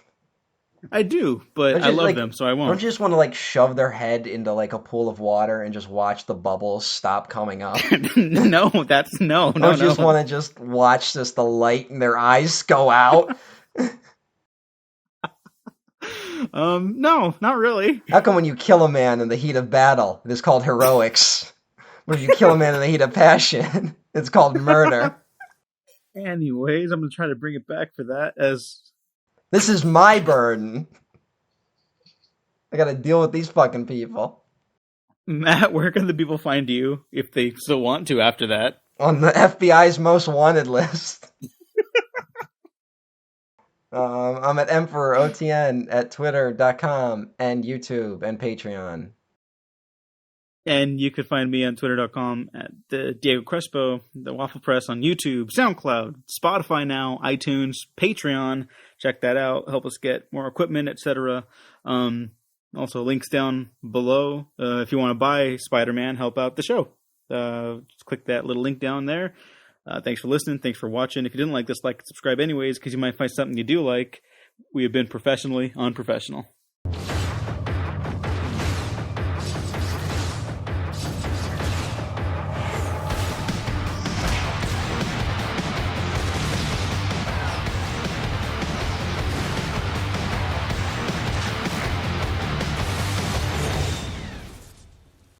I do, but I love them, so I won't. Don't you just want to, like, shove their head into, like, a pool of water and just watch the bubbles stop coming up? No. Don't you just want to just watch the light in their eyes go out? No, not really. How come when you kill a man in the heat of battle, it is called heroics? But if you kill a man in the heat of passion, it's called murder. Anyways, I'm going to try to bring it back for that as... This is my burden. I gotta deal with these fucking people. Matt, where can the people find you if they still want to after that? On the FBI's most wanted list. I'm at EmperorOTN at Twitter.com and YouTube and Patreon. And you could find me on Twitter.com at Diego Crespo, the Waffle Press on YouTube, SoundCloud, Spotify now, iTunes, Patreon. Check that out. Help us get more equipment, etc. Also, links down below. If you want to buy Spider-Man, help out the show. Just click that little link down there. Thanks for listening. Thanks for watching. If you didn't like this, like and subscribe anyways, because you might find something you do like. We have been professionally unprofessional.